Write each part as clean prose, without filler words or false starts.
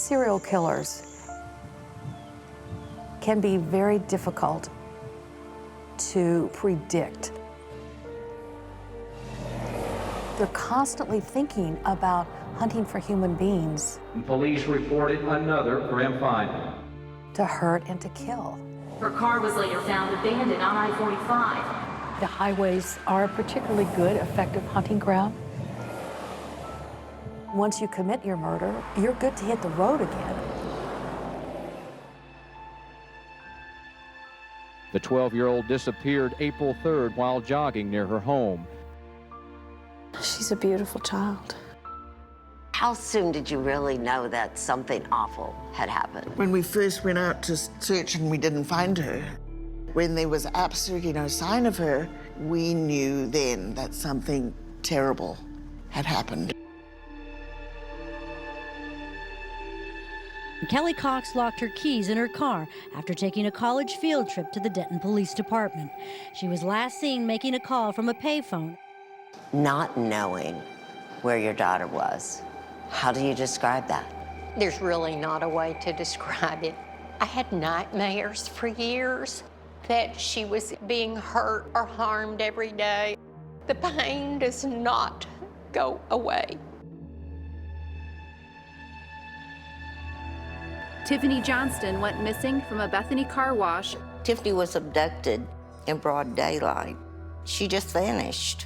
serial killers can be very difficult to predict. They're constantly thinking about hunting for human beings. Police reported another grim finding. To hurt and to kill. Her car was later found abandoned on I-45. The highways are a particularly good, effective hunting ground. Once you commit your murder, you're good to hit the road again. The 12-year-old disappeared April 3rd while jogging near her home. She's a beautiful child. How soon did you really know that something awful had happened? When we first went out to search and we didn't find her, when there was absolutely no sign of her, we knew then that something terrible had happened. Kelly Cox locked her keys in her car after taking a college field trip to the Denton Police Department. She was last seen making a call from a payphone. Not knowing where your daughter was, how do you describe that? There's really not a way to describe it. I had nightmares for years that she was being hurt or harmed every day. The pain does not go away. Tiffany Johnston went missing from a Bethany car wash. Tiffany was abducted in broad daylight. She just vanished.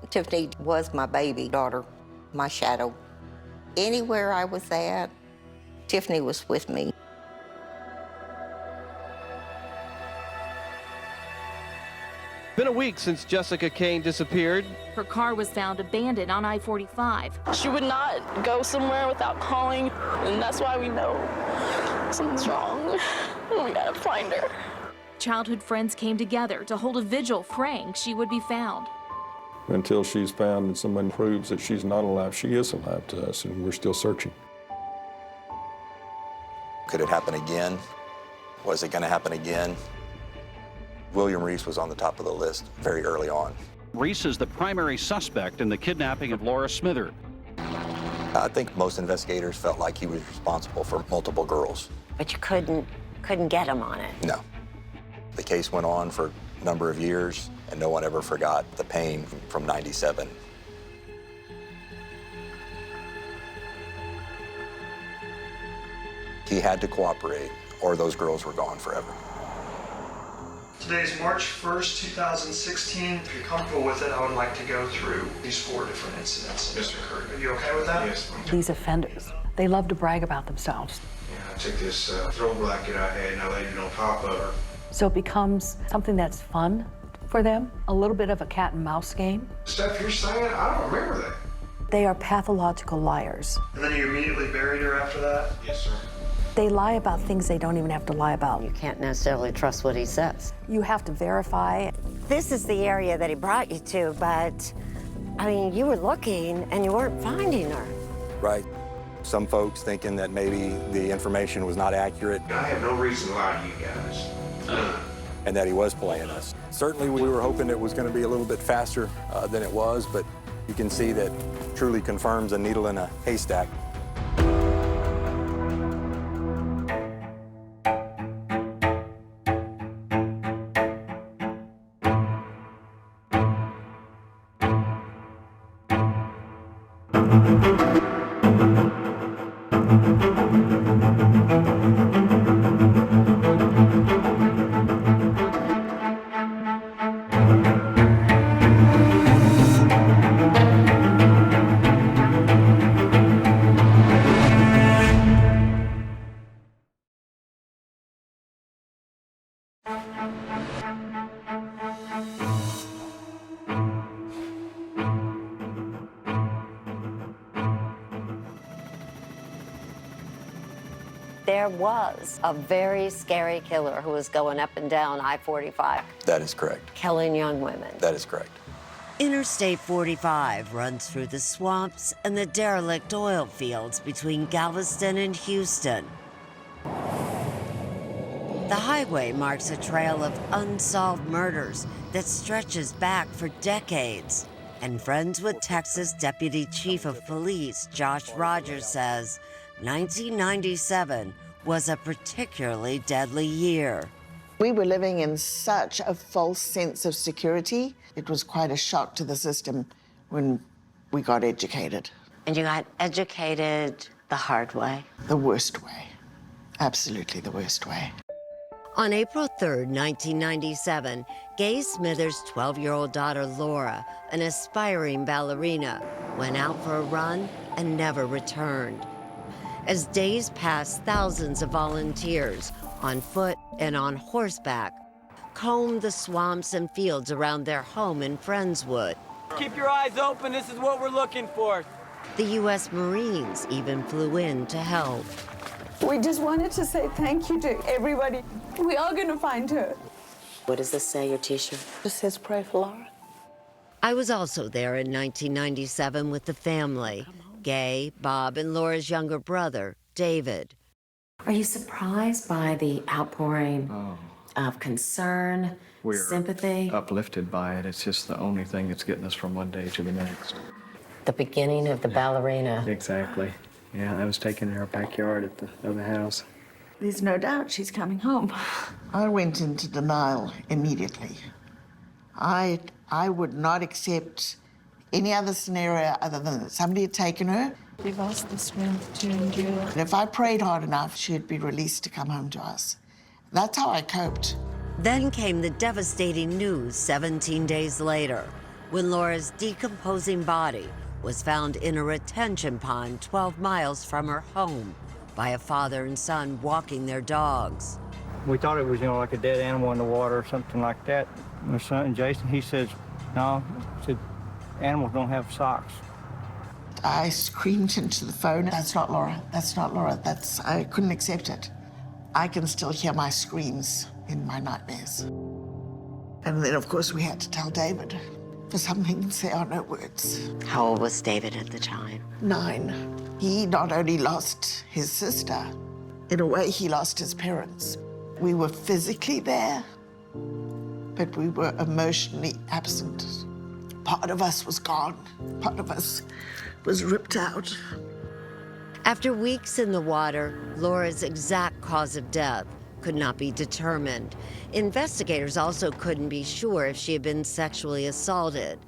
Tiffany was my baby daughter, my shadow. Anywhere I was at, Tiffany was with me. Been a week since Jessica Kane disappeared. Her car was found abandoned on I-45. She would not go somewhere without calling, and that's why we know something's wrong. We gotta find her. Childhood friends came together to hold a vigil praying she would be found. Until she's found and someone proves that she's not alive, she is alive to us, and we're still searching. Could it happen again? Was it going to happen again? William Reese was on the top of the list very early on. Reese is the primary suspect in the kidnapping of Laura Smither. I think most investigators felt like he was responsible for multiple girls. But you couldn't get him on it. No. The case went on for a number of years, and no one ever forgot the pain from '97. He had to cooperate, or those girls were gone forever. Today is March 1st, 2016. If you're comfortable with it, I would like to go through these 4 different incidents that occurred. Are you okay with that? Yes. These offenders, they love to brag about themselves. I took this throw blanket I had and I laid it on top of her. So it becomes something that's fun for them, a little bit of a cat and mouse game. Stuff you're saying, I don't remember that. They are pathological liars. And then you immediately buried her after that? Yes, sir. They lie about things they don't even have to lie about. You can't necessarily trust what he says. You have to verify. This is the area that he brought you to, but, I mean, you were looking and you weren't finding her. Right. Some folks thinking that maybe the information was not accurate. I have no reason to lie to you guys. And that he was playing us. Certainly we were hoping it was going to be a little bit faster than it was, but you can see that truly confirms a needle in a haystack. There was a very scary killer who was going up and down I-45. That is correct. Killing young women. That is correct. Interstate 45 runs through the swamps and the derelict oil fields between Galveston and Houston. The highway marks a trail of unsolved murders that stretches back for decades. And friends with Texas Deputy Chief of Police Josh Rogers says 1997 was a particularly deadly year. We were living in such a false sense of security. It was quite a shock to the system when we got educated. And you got educated the hard way? The worst way. Absolutely the worst way. On April 3rd, 1997, Gay Smithers' 12-year-old daughter, Laura, an aspiring ballerina, went out for a run and never returned. As days passed, thousands of volunteers, on foot and on horseback, combed the swamps and fields around their home in Friendswood. Keep your eyes open, this is what we're looking for. The U.S. Marines even flew in to help. We just wanted to say thank you to everybody. We are gonna find her. What does this say, your t-shirt? It says pray for Laura. I was also there in 1997 with the family, Gay, Bob, and Laura's younger brother, David. Are you surprised by the outpouring of concern, sympathy? Uplifted by it. It's just the only thing that's getting us from one day to the next. The beginning of the ballerina. Exactly. Yeah, I was taken in our backyard at the other house. There's no doubt she's coming home. I went into denial immediately. I would not accept any other scenario other than that somebody had taken her. Give us the strength to endure. And if I prayed hard enough, she'd be released to come home to us. That's how I coped. Then came the devastating news 17 days later, when Laura's decomposing body was found in a retention pond 12 miles from her home by a father and son walking their dogs. We thought it was, like a dead animal in the water or something like that. My son, Jason, he says, no, he said, animals don't have socks. I screamed into the phone, that's not Laura, that's not Laura, I couldn't accept it. I can still hear my screams in my nightmares. And then, of course, we had to tell David. For some things, there are no words. How old was David at the time? 9. He not only lost his sister, in a way, he lost his parents. We were physically there, but we were emotionally absent. Part of us was gone. Part of us was ripped out. After weeks in the water, Laura's exact cause of death could not be determined. Investigators also couldn't be sure if she had been sexually assaulted.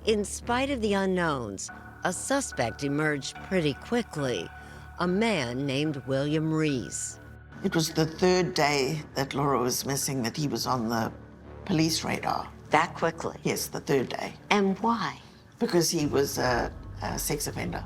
In spite of the unknowns, a suspect emerged pretty quickly, a man named William Reese. It was the 3rd day that Laura was missing that he was on the police radar. That quickly? Yes, the 3rd day. And why? Because he was a sex offender.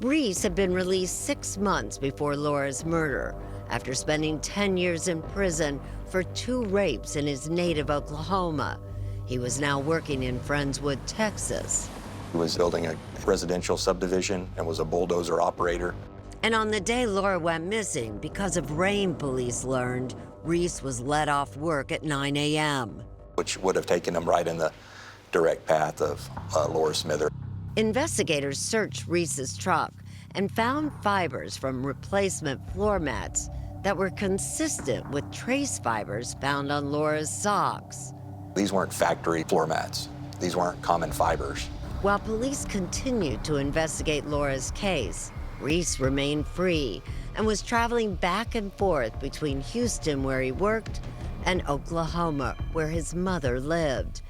Reese had been released 6 months before Laura's murder, after spending 10 years in prison for 2 rapes in his native Oklahoma. He was now working in Friendswood, Texas. He was building a residential subdivision and was a bulldozer operator. And on the day Laura went missing, because of rain, police learned, Reese was let off work at 9 a.m. Which would have taken him right in the direct path of Laura Smithers. Investigators searched Reese's truck and found fibers from replacement floor mats that were consistent with trace fibers found on Laura's socks. These weren't factory floor mats. These weren't common fibers. While police continued to investigate Laura's case, Reese remained free and was traveling back and forth between Houston, where he worked, and Oklahoma, where his mother lived.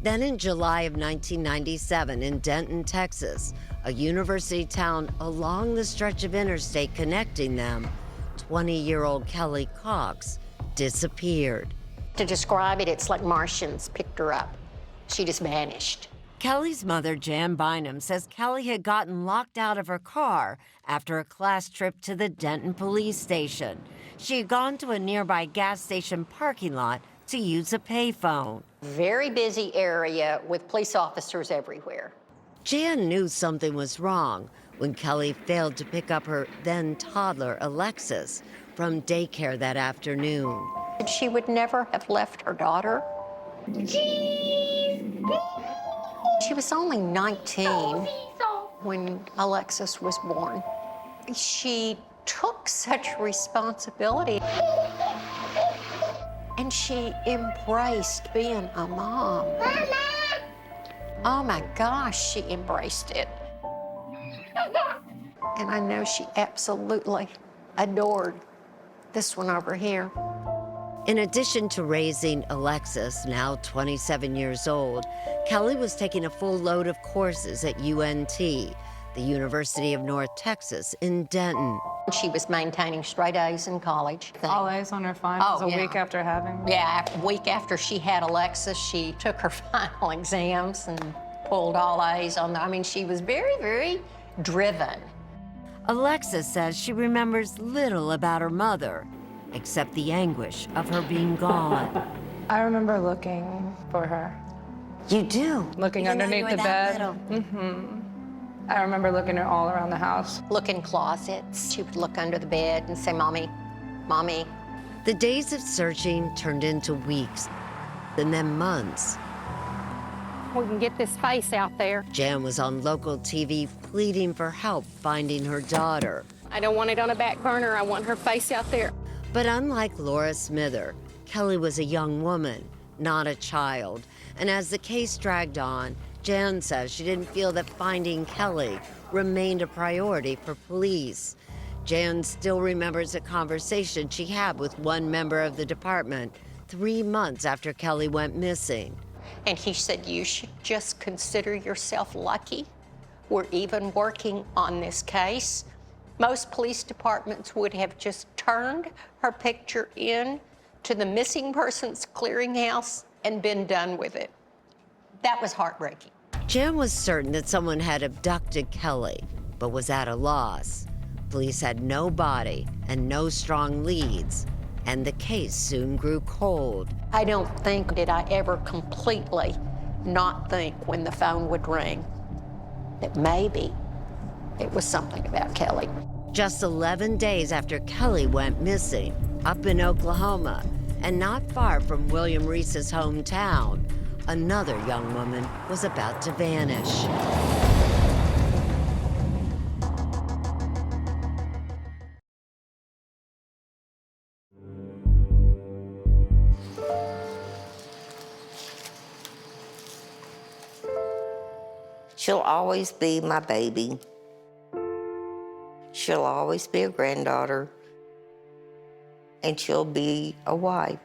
Then in July of 1997 in Denton, Texas, a university town along the stretch of interstate connecting them, 20-year-old Kelly Cox disappeared. To describe it, it's like Martians picked her up. She just vanished. Kelly's mother, Jan Bynum, says Kelly had gotten locked out of her car after a class trip to the Denton police station. She had gone to a nearby gas station parking lot to use a payphone. Very busy area with police officers everywhere. Jan knew something was wrong when Kelly failed to pick up her then-toddler, Alexis, from daycare that afternoon. She would never have left her daughter. She was only 19 when Alexis was born. She took such responsibility. And she embraced being a mom. Oh my gosh, she embraced it. And I know she absolutely adored this one over here. In addition to raising Alexis, now 27 years old, Kelly was taking a full load of courses at UNT, the University of North Texas in Denton. She was maintaining straight A's in college. All A's on her finals a week after having? Yeah, a week after she had Alexis, she took her final exams and pulled all A's on I mean, she was very, very driven. Alexis says she remembers little about her mother, except the anguish of her being gone. I remember looking for her. You do? Looking underneath the bed. I remember looking her all around the house. Look in closets. She would look under the bed and say, Mommy, Mommy. The days of searching turned into weeks, and then months. We can get this face out there. Jan was on local TV pleading for help finding her daughter. I don't want it on a back burner. I want her face out there. But unlike Laura Smither, Kelly was a young woman, not a child. And as the case dragged on, Jan says she didn't feel that finding Kelly remained a priority for police. Jan still remembers a conversation she had with one member of the department 3 months after Kelly went missing. And he said, you should just consider yourself lucky. We're even working on this case. Most police departments would have just turned her picture in to the missing persons clearinghouse and been done with it. That was heartbreaking. Jan was certain that someone had abducted Kelly, but was at a loss. Police had no body and no strong leads, and the case soon grew cold. I don't think that I ever completely not think when the phone would ring that maybe it was something about Kelly. Just 11 days after Kelly went missing, up in Oklahoma, and not far from William Reese's hometown, another young woman was about to vanish. She'll always be my baby. She'll always be a granddaughter. And she'll be a wife.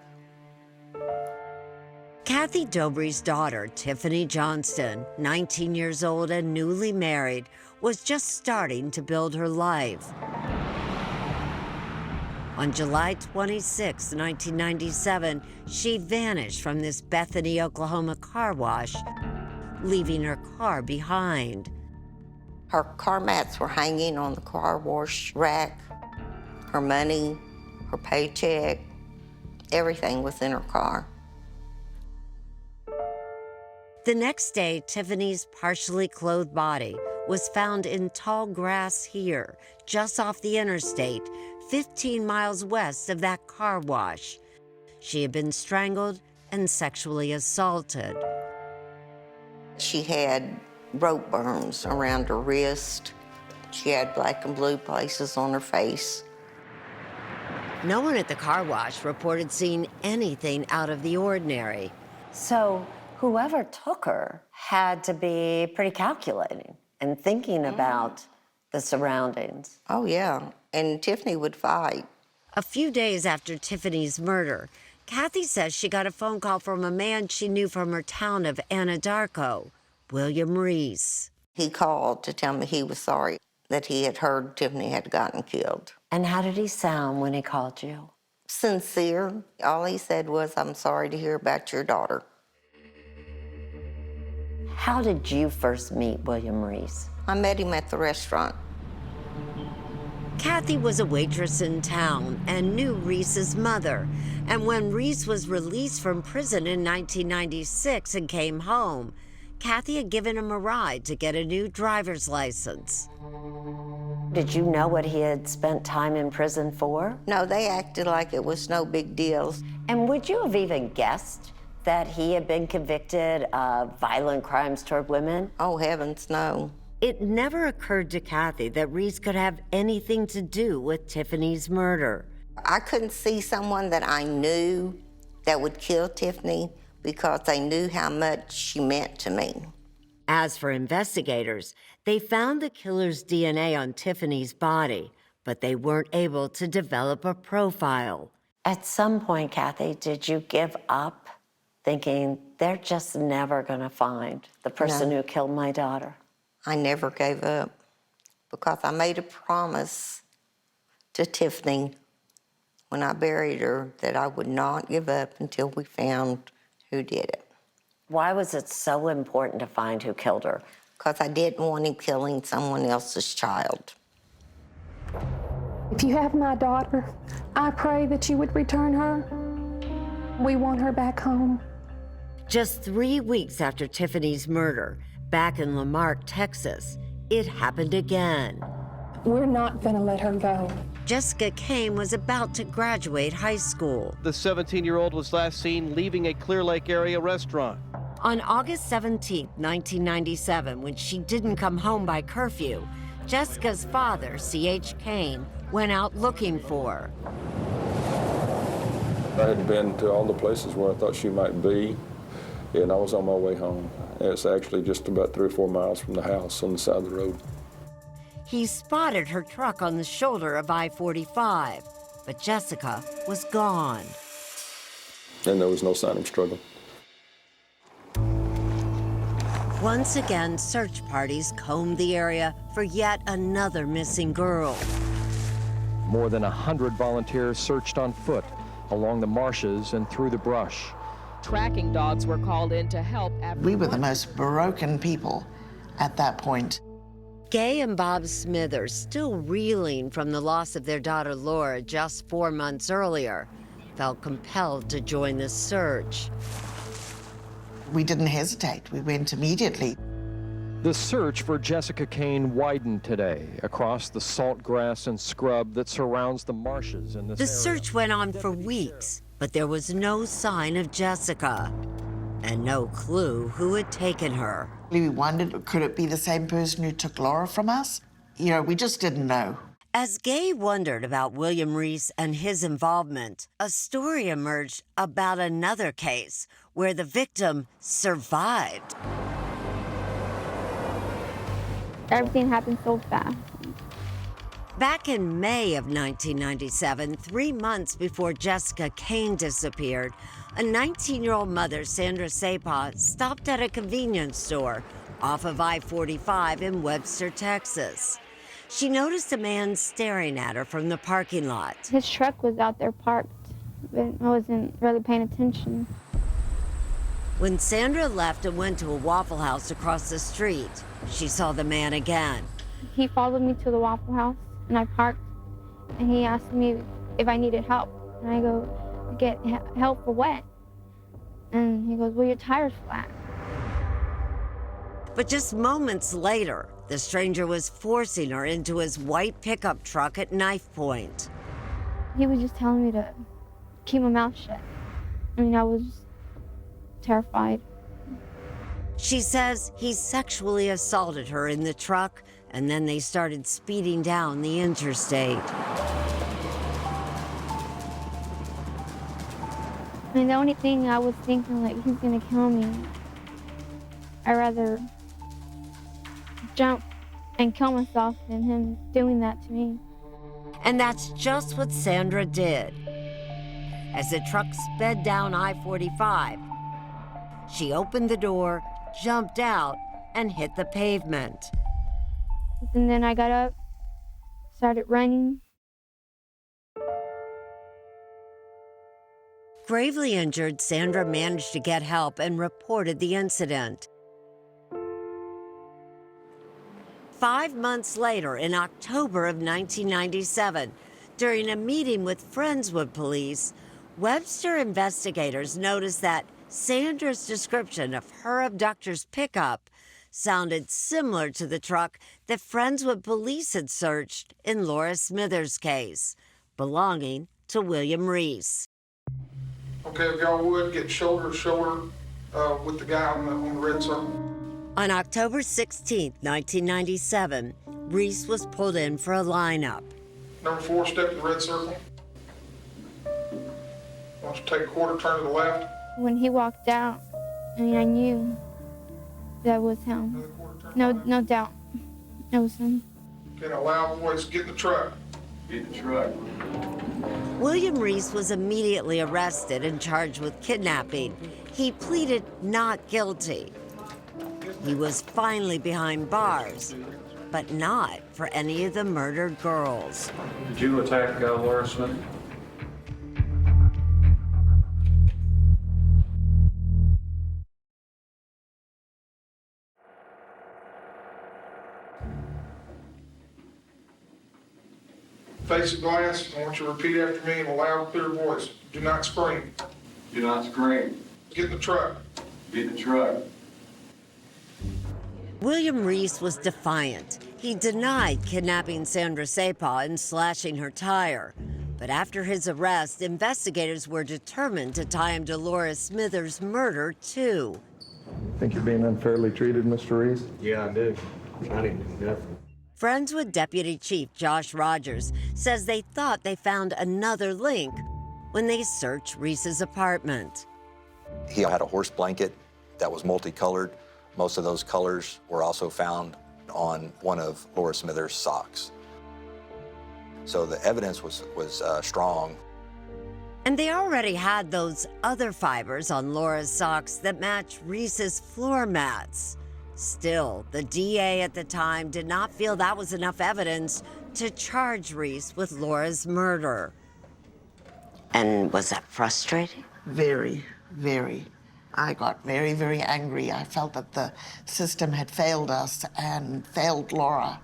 Kathy Dobry's daughter, Tiffany Johnston, 19 years old and newly married, was just starting to build her life. On July 26, 1997, she vanished from this Bethany, Oklahoma car wash, leaving her car behind. Her car mats were hanging on the car wash rack. Her money, her paycheck, everything was in her car. The next day, Tiffany's partially clothed body was found in tall grass here, just off the interstate, 15 miles west of that car wash. She had been strangled and sexually assaulted. She had rope burns around her wrist. She had black and blue places on her face. No one at the car wash reported seeing anything out of the ordinary. So whoever took her had to be pretty calculating and thinking about the surroundings. Oh, yeah. And Tiffany would fight. A few days after Tiffany's murder, Kathy says she got a phone call from a man she knew from her town of Anadarko, William Reese. He called to tell me he was sorry that he had heard Tiffany had gotten killed. And how did he sound when he called you? Sincere. All he said was, I'm sorry to hear about your daughter. How did you first meet William Reese? I met him at the restaurant. Kathy was a waitress in town and knew Reese's mother. And when Reese was released from prison in 1996 and came home, Kathy had given him a ride to get a new driver's license. Did you know what he had spent time in prison for? No, they acted like it was no big deal. And would you have even guessed that he had been convicted of violent crimes toward women? Oh, heavens, no. It never occurred to Kathy that Reese could have anything to do with Tiffany's murder. I couldn't see someone that I knew that would kill Tiffany because they knew how much she meant to me. As for investigators, they found the killer's DNA on Tiffany's body, but they weren't able to develop a profile. At some point, Kathy, did you give up thinking they're just never going to find the person No. who killed my daughter? I never gave up because I made a promise to Tiffany when I buried her that I would not give up until we found who did it. Why was it so important to find who killed her? Because I didn't want him killing someone else's child. If you have my daughter, I pray that you would return her. We want her back home. Just 3 weeks after Tiffany's murder, back in Lamarck, Texas, it happened again. We're not gonna let her go. Jessica Kane was about to graduate high school. The 17-year-old was last seen leaving a Clear Lake area restaurant. On August 17, 1997, when she didn't come home by curfew, Jessica's father, C.H. Kane, went out looking for her. I had been to all the places where I thought she might be, and I was on my way home. It's actually just about 3 or 4 miles from the house on the side of the road. He spotted her truck on the shoulder of I-45, but Jessica was gone. And there was no sign of struggle. Once again, search parties combed the area for yet another missing girl. More than 100 volunteers searched on foot along the marshes and through the brush. Tracking dogs were called in to help. We were the most broken people at that point. Gay and Bob Smithers, still reeling from the loss of their daughter Laura just 4 months earlier, felt compelled to join the search. We didn't hesitate. We went immediately. The search for Jessica Kane widened today across the salt grass and scrub that surrounds the marshes in this The area. search went on for weeks, but there was no sign of Jessica and no clue who had taken her. We wondered, could it be the same person who took Laura from us? You know, we just didn't know. As Gay wondered about William Reese and his involvement, a story emerged about another case where the victim survived. Everything happened so fast. Back in May of 1997, 3 months before Jessica Kane disappeared, a 19-year-old mother, Sandra Sapah, stopped at a convenience store off of I-45 in Webster, Texas. She noticed a man staring at her from the parking lot. His truck was out there parked, but I wasn't really paying attention. When Sandra left and went to a Waffle House across the street, she saw the man again. He followed me to the Waffle House, and I parked, and he asked me if I needed help. And I go, get help for what? And he goes, well, your tire's flat. But just moments later, the stranger was forcing her into his white pickup truck at knife point. He was just telling me to keep my mouth shut. I mean, I was terrified. She says he sexually assaulted her in the truck, and then they started speeding down the interstate. I mean, the only thing I was thinking, like, he's gonna kill me. I'd rather jump and kill myself than him doing that to me. And that's just what Sandra did. As the truck sped down I-45, she opened the door, jumped out, and hit the pavement. And then I got up, started running. Gravely injured, Sandra managed to get help and reported the incident. 5 months later, in October of 1997, during a meeting with Friendswood police, Webster investigators noticed that Sandra's description of her abductor's pickup sounded similar to the truck that Friendswood police had searched in Laura Smithers' case, belonging to William Reese. Okay, if y'all would, get shoulder to shoulder with the guy on the red circle. On October 16, 1997, Reese was pulled in for a lineup. Number 4, step to the red circle. Wants to take a quarter turn to the left. When he walked out, I mean, I knew that was him. No doubt. It was him. Okay, now loud voice, get in the truck. Get in the truck. William Reese was immediately arrested and charged with kidnapping. He pleaded not guilty. He was finally behind bars, but not for any of the murdered girls. Did you attack Laura Smith? Face the glass. I want you to repeat after me in a loud, clear voice. Do not scream. Do not scream. Get in the truck. Get in the truck. William Reese was defiant. He denied kidnapping Sandra Sapah and slashing her tire. But after his arrest, investigators were determined to tie him to Laura Smithers' murder, too. Think you're being unfairly treated, Mr. Reese? Yeah, I do. I didn't do nothing. Friendswood Deputy Chief Josh Rogers says they thought they found another link when they searched Reese's apartment. He had a horse blanket that was multicolored. Most of those colors were also found on one of Laura Smithers' socks. So the evidence was strong. And they already had those other fibers on Laura's socks that match Reese's floor mats. Still, the DA at the time did not feel that was enough evidence to charge Reese with Laura's murder. And was that frustrating? Very, very. I got very, very angry. I felt that the system had failed us and failed Laura.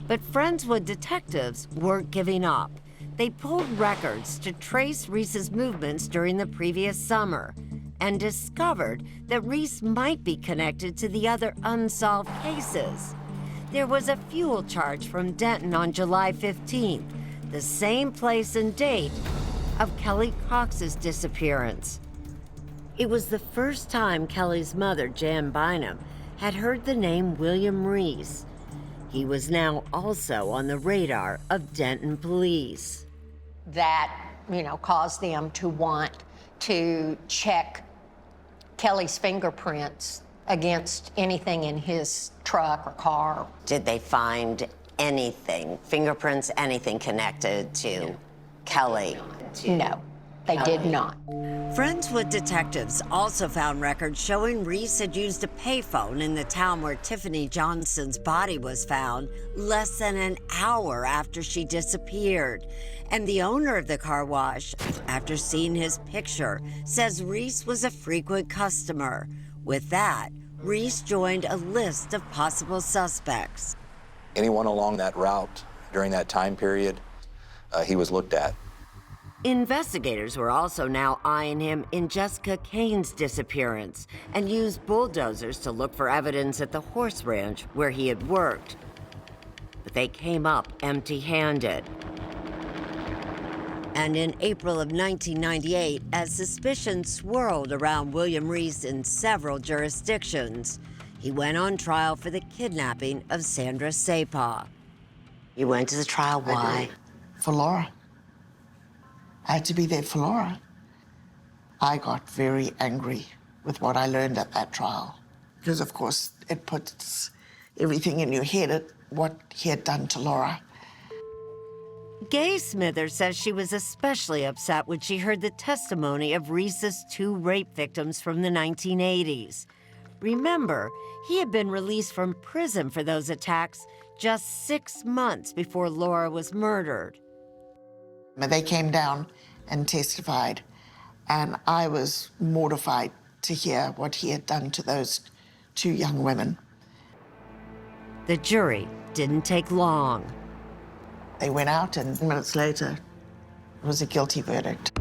But Friendswood detectives weren't giving up. They pulled records to trace Reese's movements during the previous summer and discovered that Reese might be connected to the other unsolved cases. There was a fuel charge from Denton on July 15th, the same place and date of Kelly Cox's disappearance. It was the first time Kelly's mother, Jan Bynum, had heard the name William Reese. He was now also on the radar of Denton police. That, caused them to want to check Kelly's fingerprints against anything in his truck or car. Did they find anything, fingerprints, anything connected to Kelly? No, they did not. Friendswood detectives also found records showing Reese had used a payphone in the town where Tiffany Johnson's body was found less than an hour after she disappeared. And the owner of the car wash, after seeing his picture, says Reese was a frequent customer. With that, Reese joined a list of possible suspects. Anyone along that route during that time period, he was looked at. Investigators were also now eyeing him in Jessica Kane's disappearance and used bulldozers to look for evidence at the horse ranch where he had worked. But they came up empty-handed. And in April of 1998, as suspicion swirled around William Reese in several jurisdictions, he went on trial for the kidnapping of Sandra Sapah. You went to the trial, why? For Laura. I had to be there for Laura. I got very angry with what I learned at that trial. Because, of course, it puts everything in your head at what he had done to Laura. Gay Smithers says she was especially upset when she heard the testimony of Reese's 2 rape victims from the 1980s. Remember, he had been released from prison for those attacks just 6 months before Laura was murdered. They came down and testified, and I was mortified to hear what he had done to those 2 young women. The jury didn't take long. They went out, and minutes later, it was a guilty verdict.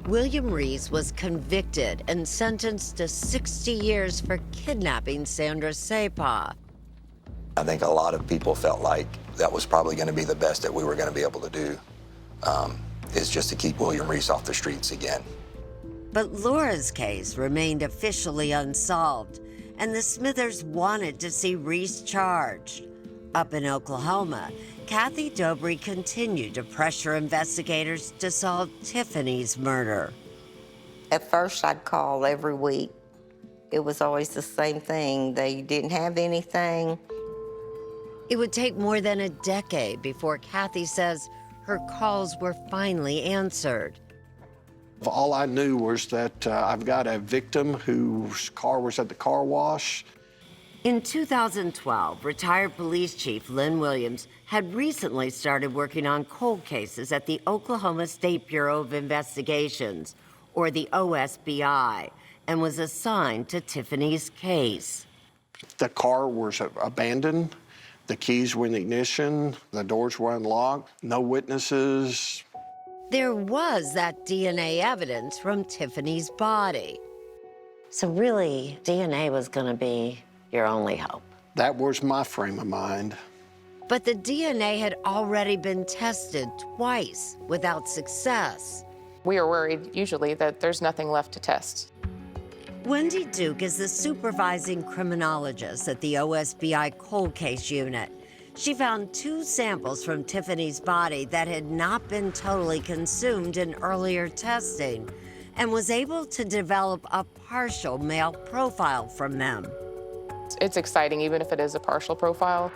William Reese was convicted and sentenced to 60 years for kidnapping Sandra Sapah. I think a lot of people felt like that was probably going to be the best that we were going to be able to do, is just to keep William Reese off the streets again. But Laura's case remained officially unsolved, and the Smithers wanted to see Reese charged. Up in Oklahoma, Kathy Dobry continued to pressure investigators to solve Tiffany's murder. At first, I'd call every week It was always the same thing. They didn't have anything. It would take more than a decade before Kathy says her calls were finally answered. All I knew was that I've got a victim whose car was at the car wash. In 2012, retired police chief Lynn Williams had recently started working on cold cases at the Oklahoma State Bureau of Investigations, or the OSBI, and was assigned to Tiffany's case. The car was abandoned. The keys were in the ignition. The doors were unlocked. No witnesses. There was that DNA evidence from Tiffany's body. So really, DNA was going to be your only hope. That was my frame of mind. But the DNA had already been tested twice without success. We are worried, usually, that there's nothing left to test. Wendy Duke is the supervising criminologist at the OSBI cold case unit. She found 2 samples from Tiffany's body that had not been totally consumed in earlier testing and was able to develop a partial male profile from them. It's exciting, even if it is a partial profile.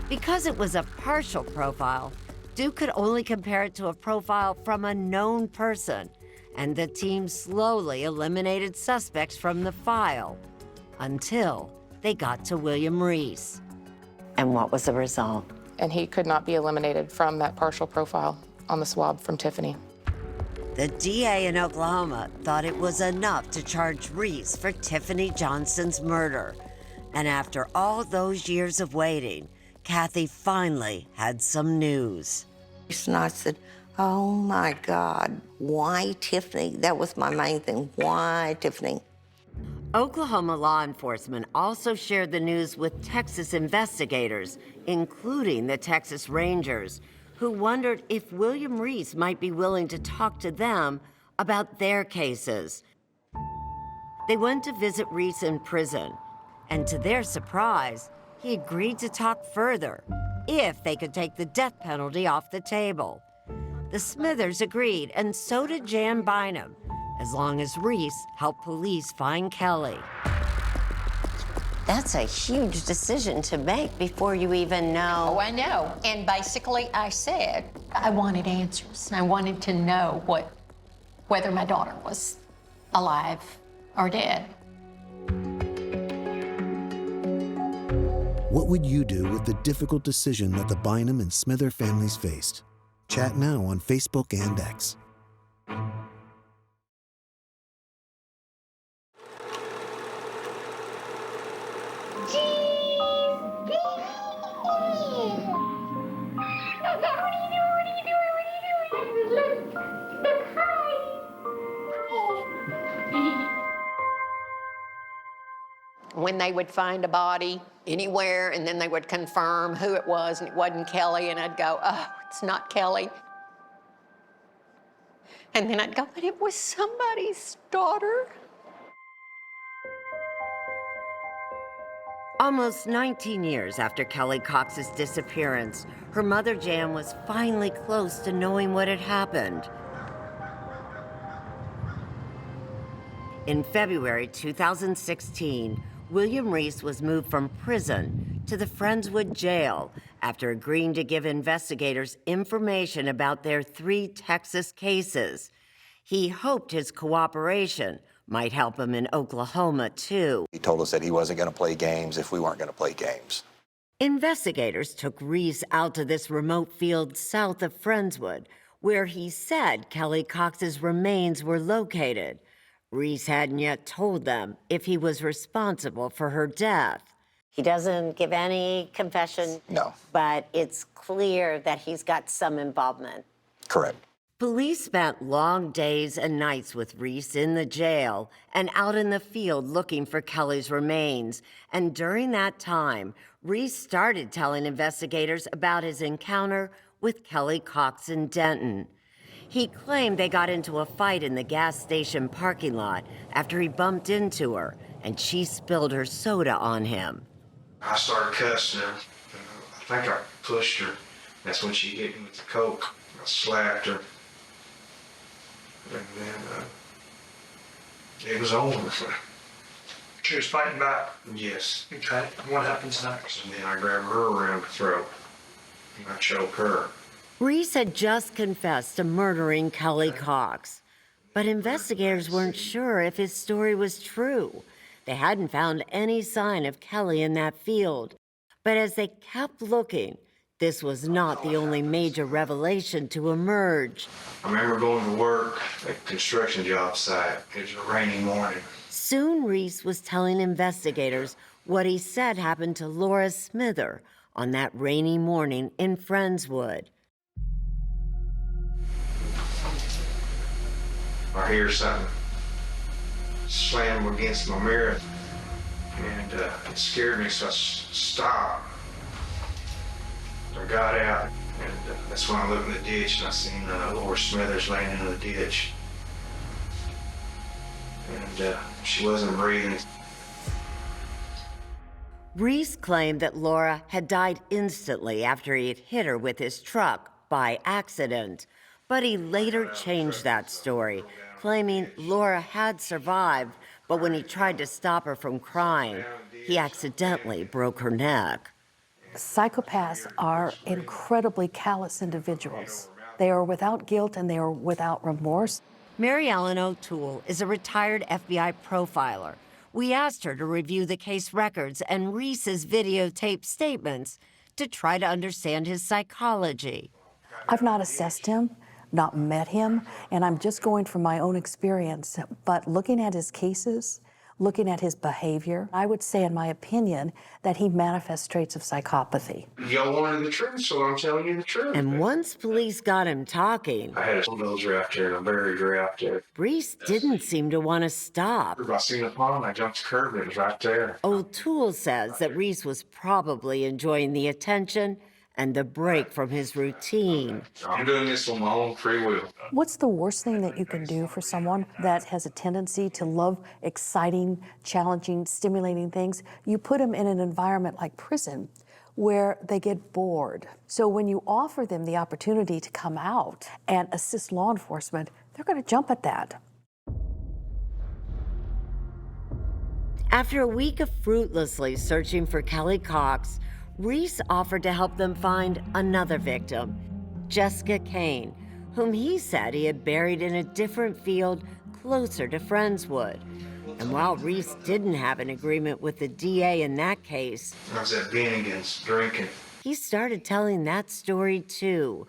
Because it was a partial profile, Duke could only compare it to a profile from a known person, and the team slowly eliminated suspects from the file until they got to William Reese. And what was the result? And he could not be eliminated from that partial profile on the swab from Tiffany. The DA in Oklahoma thought it was enough to charge Reese for Tiffany Johnson's murder. And after all those years of waiting, Kathy finally had some news. And I said, oh my God, why Tiffany? That was my main thing, why Tiffany? Oklahoma law enforcement also shared the news with Texas investigators, including the Texas Rangers, who wondered if William Reese might be willing to talk to them about their cases. They went to visit Reese in prison, and to their surprise, he agreed to talk further if they could take the death penalty off the table. The Smithers agreed, and so did Jan Bynum, as long as Reese helped police find Kelly. That's a huge decision to make before you even know. Oh, I know. And basically, I said I wanted answers. I wanted to know whether my daughter was alive or dead. What would you do with the difficult decision that the Bynum and Smither families faced? Chat now on Facebook and X. When they would find a body anywhere, and then they would confirm who it was, and it wasn't Kelly, and I'd go, oh, it's not Kelly. And then I'd go, but it was somebody's daughter. Almost 19 years after Kelly Cox's disappearance, her mother Jan was finally close to knowing what had happened. In February 2016, William Reese was moved from prison to the Friendswood jail after agreeing to give investigators information about their 3 Texas cases. He hoped his cooperation might help him in Oklahoma, too. He told us that he wasn't going to play games if we weren't going to play games. Investigators took Reese out to this remote field south of Friendswood, where he said Kelly Cox's remains were located. Reese hadn't yet told them if he was responsible for her death. He doesn't give any confession. No. But it's clear that he's got some involvement. Correct. Police spent long days and nights with Reese in the jail and out in the field looking for Kelly's remains. And during that time, Reese started telling investigators about his encounter with Kelly Cox in Denton. He claimed they got into a fight in the gas station parking lot after he bumped into her, and she spilled her soda on him. I started cussing her. I think I pushed her. That's when she hit me with the Coke. I slapped her. And then it was over. She was fighting back? Yes. Okay. What happens next? And then I grab her around the throat and I choke her. Reese had just confessed to murdering Kelly Cox, but investigators weren't sure if his story was true. They hadn't found any sign of Kelly in that field, but as they kept looking, this was not the only major revelation to emerge. I remember going to work at a construction job site. It was a rainy morning. Soon Reese was telling investigators what he said happened to Laura Smither on that rainy morning in Friendswood. I hear something slam against my mirror, and it scared me, so I stopped. I got out, and that's when I looked in the ditch, and I seen Laura Smithers laying in the ditch. And she wasn't breathing. Reese claimed that Laura had died instantly after he had hit her with his truck by accident, but he later changed that story, claiming Laura had survived, but when he tried to stop her from crying, he accidentally broke her neck. Psychopaths are incredibly callous individuals. They are without guilt and they are without remorse. Mary Ellen O'Toole is a retired FBI profiler. We asked her to review the case records and Reese's videotaped statements to try to understand his psychology. I've not assessed him, not met him, and I'm just going from my own experience. But looking at his cases, looking at his behavior, I would say, in my opinion, that he manifests traits of psychopathy. Y'all wanted the truth, so I'm telling you the truth. And once police got him talking, I had a bulldozer out there and I buried her out there. Reese didn't seem to want to stop. I seen a pond, I jumped the curb, and it was right there. O'Toole says that Reese was probably enjoying the attention and the break from his routine. I'm doing this on my own free will. What's the worst thing that you can do for someone that has a tendency to love exciting, challenging, stimulating things? You put them in an environment like prison where they get bored. So when you offer them the opportunity to come out and assist law enforcement, they're going to jump at that. After a week of fruitlessly searching for Kelly Cox, Reese offered to help them find another victim, Jessica Kane, whom he said he had buried in a different field closer to Friendswood. And while Reese didn't have an agreement with the DA in that case, I was at Bennigan's drinking. he started telling that story too,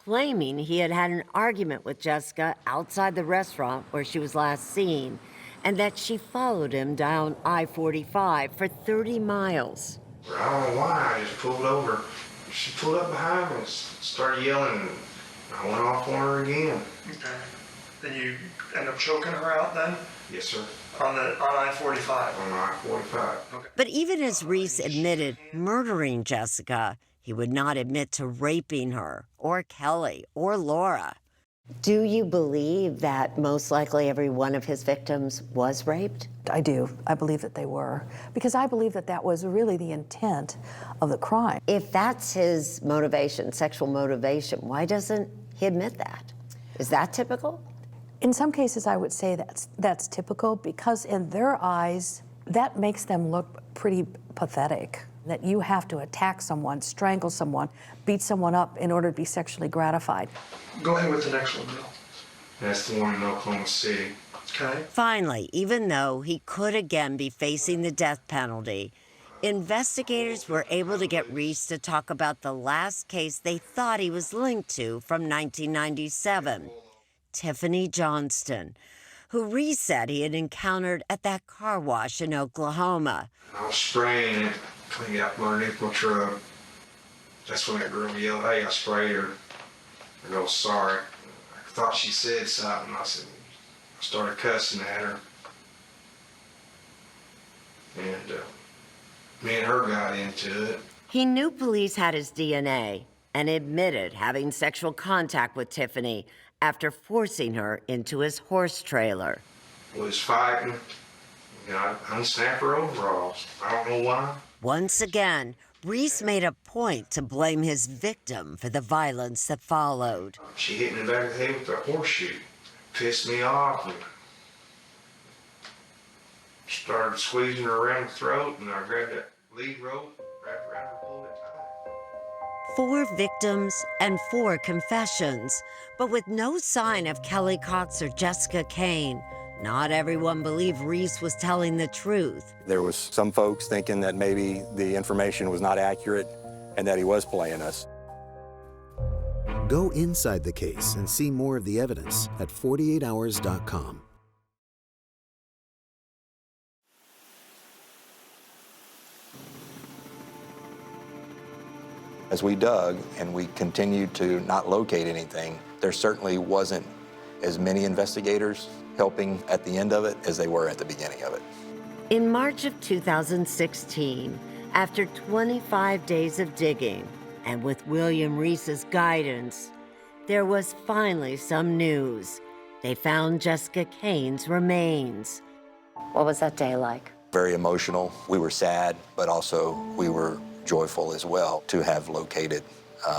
claiming he had had an argument with Jessica outside the restaurant where she was last seen, and that she followed him down I-45 for 30 miles. I don't know why, I just pulled over. She pulled up behind me and started yelling, and I went off on her again. Okay. Then you end up choking her out then? Yes, sir. On I-45? On I-45. Okay. But even as Reese admitted murdering Jessica, he would not admit to raping her, or Kelly, or Laura. Do you believe that most likely every one of his victims was raped? I do. I believe that they were. Because I believe that that was really the intent of the crime. If that's his motivation, sexual motivation, why doesn't he admit that? Is that typical? In some cases, I would say that's typical because in their eyes, that makes them look pretty pathetic. That you have to attack someone, strangle someone, beat someone up in order to be sexually gratified. Go ahead with the next one, Bill. That's the one in Oklahoma City. Okay. Finally, even though he could again be facing the death penalty, investigators were able to get Reese to talk about the last case they thought he was linked to from 1997, Tiffany Johnston, who Reese said he had encountered at that car wash in Oklahoma. I was spraying it, cleaned up underneath my truck. That's when that girl yelled, "Hey, I sprayed her." I go, "Sorry." I thought she said something. I started cussing at her. And me and her got into it. He knew police had his DNA and admitted having sexual contact with Tiffany after forcing her into his horse trailer. We was fighting. You know, I unsnapped her overalls. I don't know why. Once again, Reese made a point to blame his victim for the violence that followed. She hit me in the back of the head with a horseshoe. Pissed me off. And Started squeezing her around the throat, and I grabbed that lead rope, wrapped around her, pulled it tight. 4 victims and 4 confessions, but with no sign of Kelly Cox or Jessica Kane. Not everyone believed Reese was telling the truth. There was some folks thinking that maybe the information was not accurate and that he was playing us. Go inside the case and see more of the evidence at 48hours.com. As we dug and we continued to not locate anything, there certainly wasn't as many investigators helping at the end of it as they were at the beginning of it. In March of 2016, after 25 days of digging, and with William Reese's guidance, there was finally some news. They found Jessica Kane's remains. What was that day like? Very emotional. We were sad, but also we were joyful as well to have located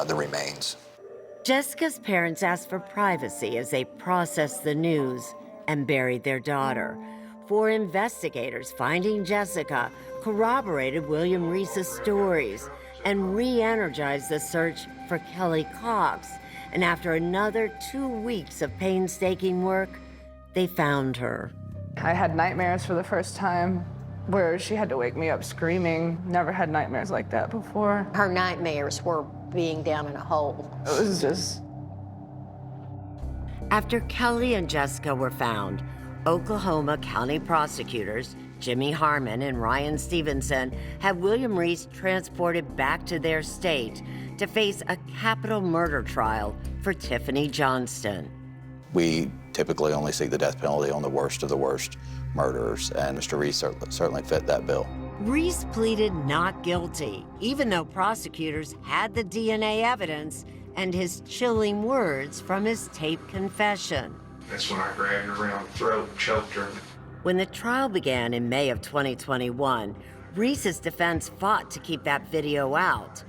the remains. Jessica's parents asked for privacy as they processed the news and buried their daughter. 4 investigators finding Jessica corroborated William Reese's stories and re-energized the search for Kelly Cox. And after another 2 weeks of painstaking work, they found her. I had nightmares for the first time where she had to wake me up screaming. Never had nightmares like that before. Her nightmares were being down in a hole. It was just... After Kelly and Jessica were found, Oklahoma County prosecutors, Jimmy Harmon and Ryan Stevenson, had William Reese transported back to their state to face a capital murder trial for Tiffany Johnston. We typically only see the death penalty on the worst of the worst murderers, and Mr. Reese certainly fit that bill. Reese pleaded not guilty, even though prosecutors had the DNA evidence and his chilling words from his taped confession. That's when I grabbed her around the throat and choked her. When the trial began in May of 2021, Reese's defense fought to keep that video out.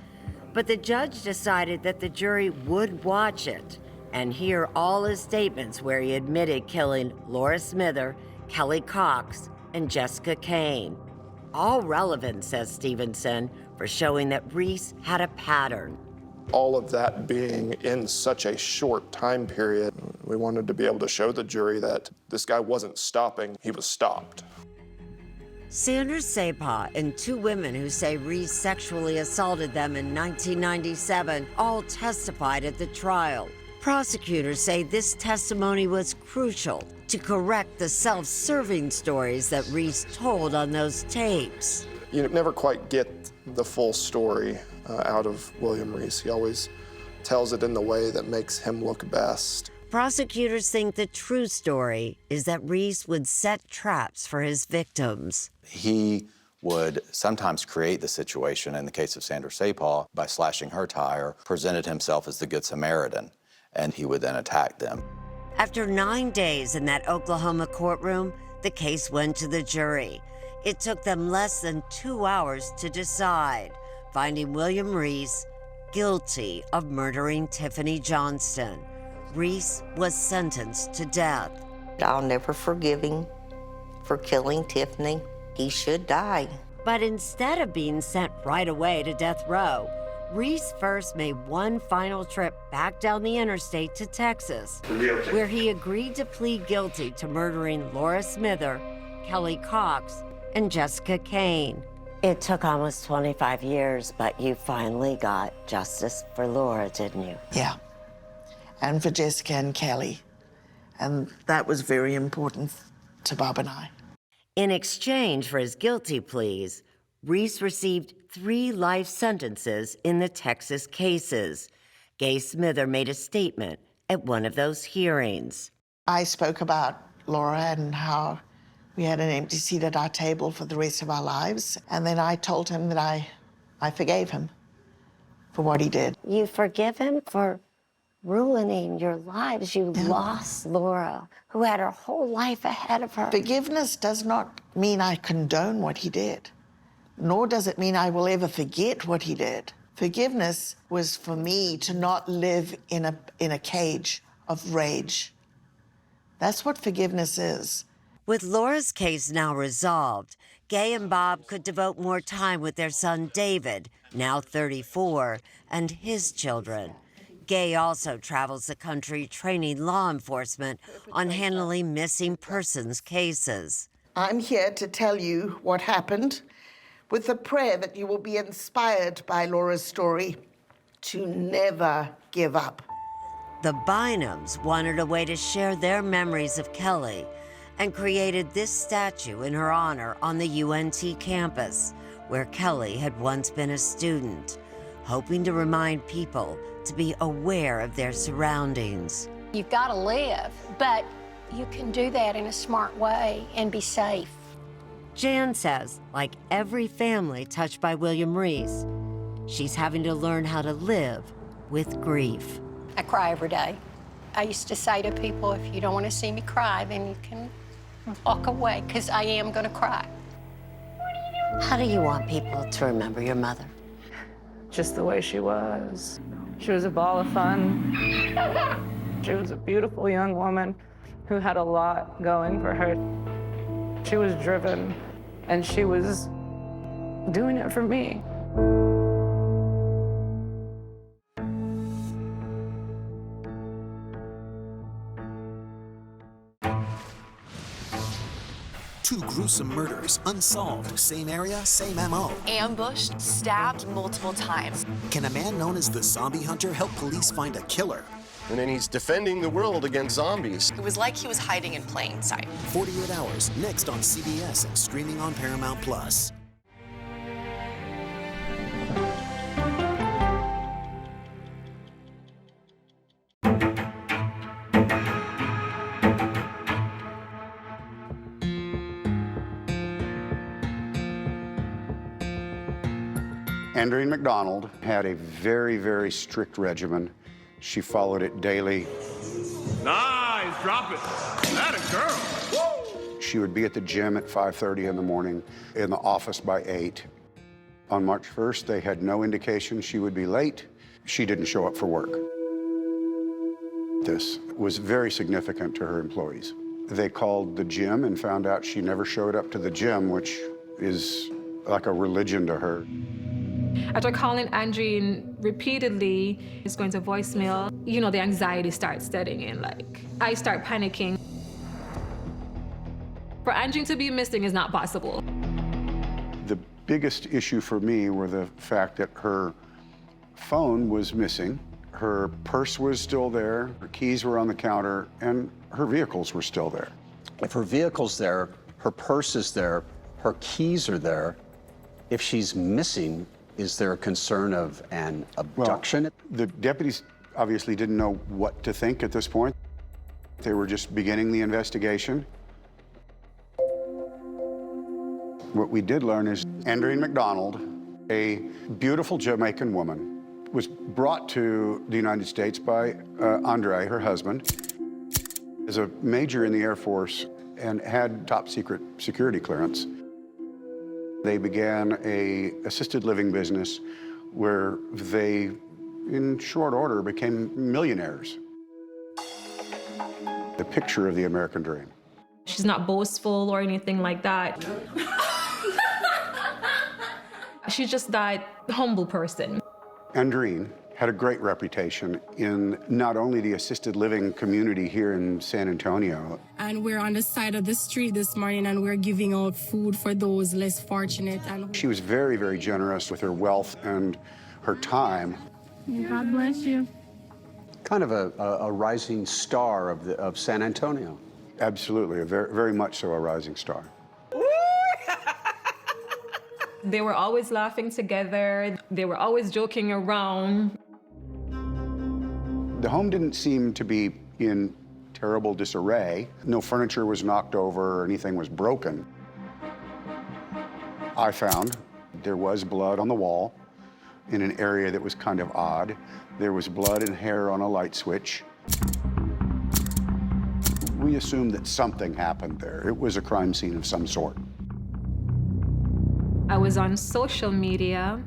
But the judge decided that the jury would watch it and hear all his statements where he admitted killing Laura Smither, Kelly Cox, and Jessica Kane. All relevant, says Stevenson, for showing that Reese had a pattern. All of that being in such a short time period, we wanted to be able to show the jury that this guy wasn't stopping, he was stopped. Sanders Sapah and 2 women who say Reese sexually assaulted them in 1997 all testified at the trial. Prosecutors say this testimony was crucial to correct the self-serving stories that Reese told on those tapes. You never quite get the full story out of William Reese. He always tells it in the way that makes him look best. Prosecutors think the true story is that Reese would set traps for his victims. He would sometimes create the situation, in the case of Sandra Sapah, by slashing her tire, presented himself as the Good Samaritan, and he would then attack them. After 9 days in that Oklahoma courtroom, the case went to the jury. It took them less than 2 hours to decide, finding William Reese guilty of murdering Tiffany Johnston. Reese was sentenced to death. I'll never forgive him for killing Tiffany. He should die. But instead of being sent right away to death row, Reese first made one final trip back down the interstate to Texas, where he agreed to plead guilty to murdering Laura Smither, Kelly Cox, and Jessica Kane. It took almost 25 years, but you finally got justice for Laura, didn't you? Yeah, and for Jessica and Kelly. And that was very important to Bob and I. In exchange for his guilty pleas, Reese received 3 life sentences in the Texas cases. Gay Smither made a statement at one of those hearings. I spoke about Laura and how we had an empty seat at our table for the rest of our lives. And then I told him that I forgave him for what he did. You forgive him for ruining your lives. You lost Laura, who had her whole life ahead of her. Forgiveness does not mean I condone what he did, nor does it mean I will ever forget what he did. Forgiveness was for me to not live in a cage of rage. That's what forgiveness is. With Laura's case now resolved, Gay and Bob could devote more time with their son David, now 34, and his children. Gay also travels the country training law enforcement on handling missing persons cases. I'm here to tell you what happened, with the prayer that you will be inspired by Laura's story to never give up. The Bynums wanted a way to share their memories of Kelly and created this statue in her honor on the UNT campus, where Kelly had once been a student, hoping to remind people to be aware of their surroundings. You've got to live, but you can do that in a smart way and be safe. Jan says, like every family touched by William Reese, she's having to learn how to live with grief. I cry every day. I used to say to people, if you don't want to see me cry, then you can walk away, because I am going to cry. How do you want people to remember your mother? Just the way she was. She was a ball of fun. She was a beautiful young woman who had a lot going for her. She was driven, and she was doing it for me. Two gruesome murders, unsolved, same area, same MO. Ambushed, stabbed multiple times. Can a man known as the Zombie Hunter help police find a killer? And then he's defending the world against zombies. It was like he was hiding in plain sight. 48 Hours, next on CBS and streaming on Paramount+. Andreen McDonald had a very, very strict regimen. She followed it daily. Nice, drop it. That a girl. She would be at the gym at 5:30 in the morning, in the office by 8. On March 1st, they had no indication she would be late. She didn't show up for work. This was very significant to her employees. They called the gym and found out she never showed up to the gym, which is like a religion to her. After calling Andreen repeatedly, it's going to voicemail. You know, the anxiety starts setting in. Like, I start panicking. For Andreen to be missing is not possible. The biggest issue for me were the fact that her phone was missing, her purse was still there, her keys were on the counter, and her vehicles were still there. If her vehicle's there, her purse is there, her keys are there, if she's missing, is there a concern of an abduction? Well, the deputies obviously didn't know what to think at this point. They were just beginning the investigation. What we did learn is Andreen McDonald, a beautiful Jamaican woman, was brought to the United States by Andre, her husband, as a major in the Air Force and had top secret security clearance. They began a assisted living business where they, in short order, became millionaires. The picture of the American dream. She's not boastful or anything like that. She's just that humble person. Andreen had a great reputation in not only the assisted living community here in San Antonio. And we're on the side of the street this morning and we're giving out food for those less fortunate. And She was very, very generous with her wealth and her time. God bless you. Kind of a rising star of San Antonio. Absolutely, very, very much so a rising star. They were always laughing together. They were always joking around. The home didn't seem to be in terrible disarray. No furniture was knocked over or anything was broken. I found there was blood on the wall in an area that was kind of odd. There was blood and hair on a light switch. We assumed that something happened there. It was a crime scene of some sort. I was on social media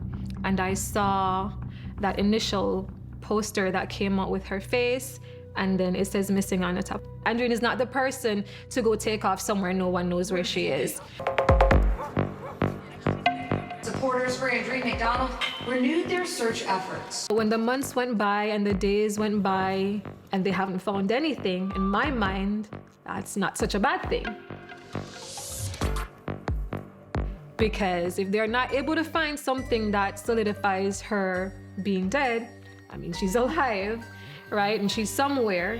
and I saw that initial poster that came out with her face and then it says missing on the top. Andreen is not the person to go take off somewhere no one knows where she is. Supporters for Andreen McDonald renewed their search efforts. When the months went by and the days went by and they haven't found anything, in my mind, that's not such a bad thing. Because if they're not able to find something that solidifies her being dead, I mean, she's alive, right? And she's somewhere.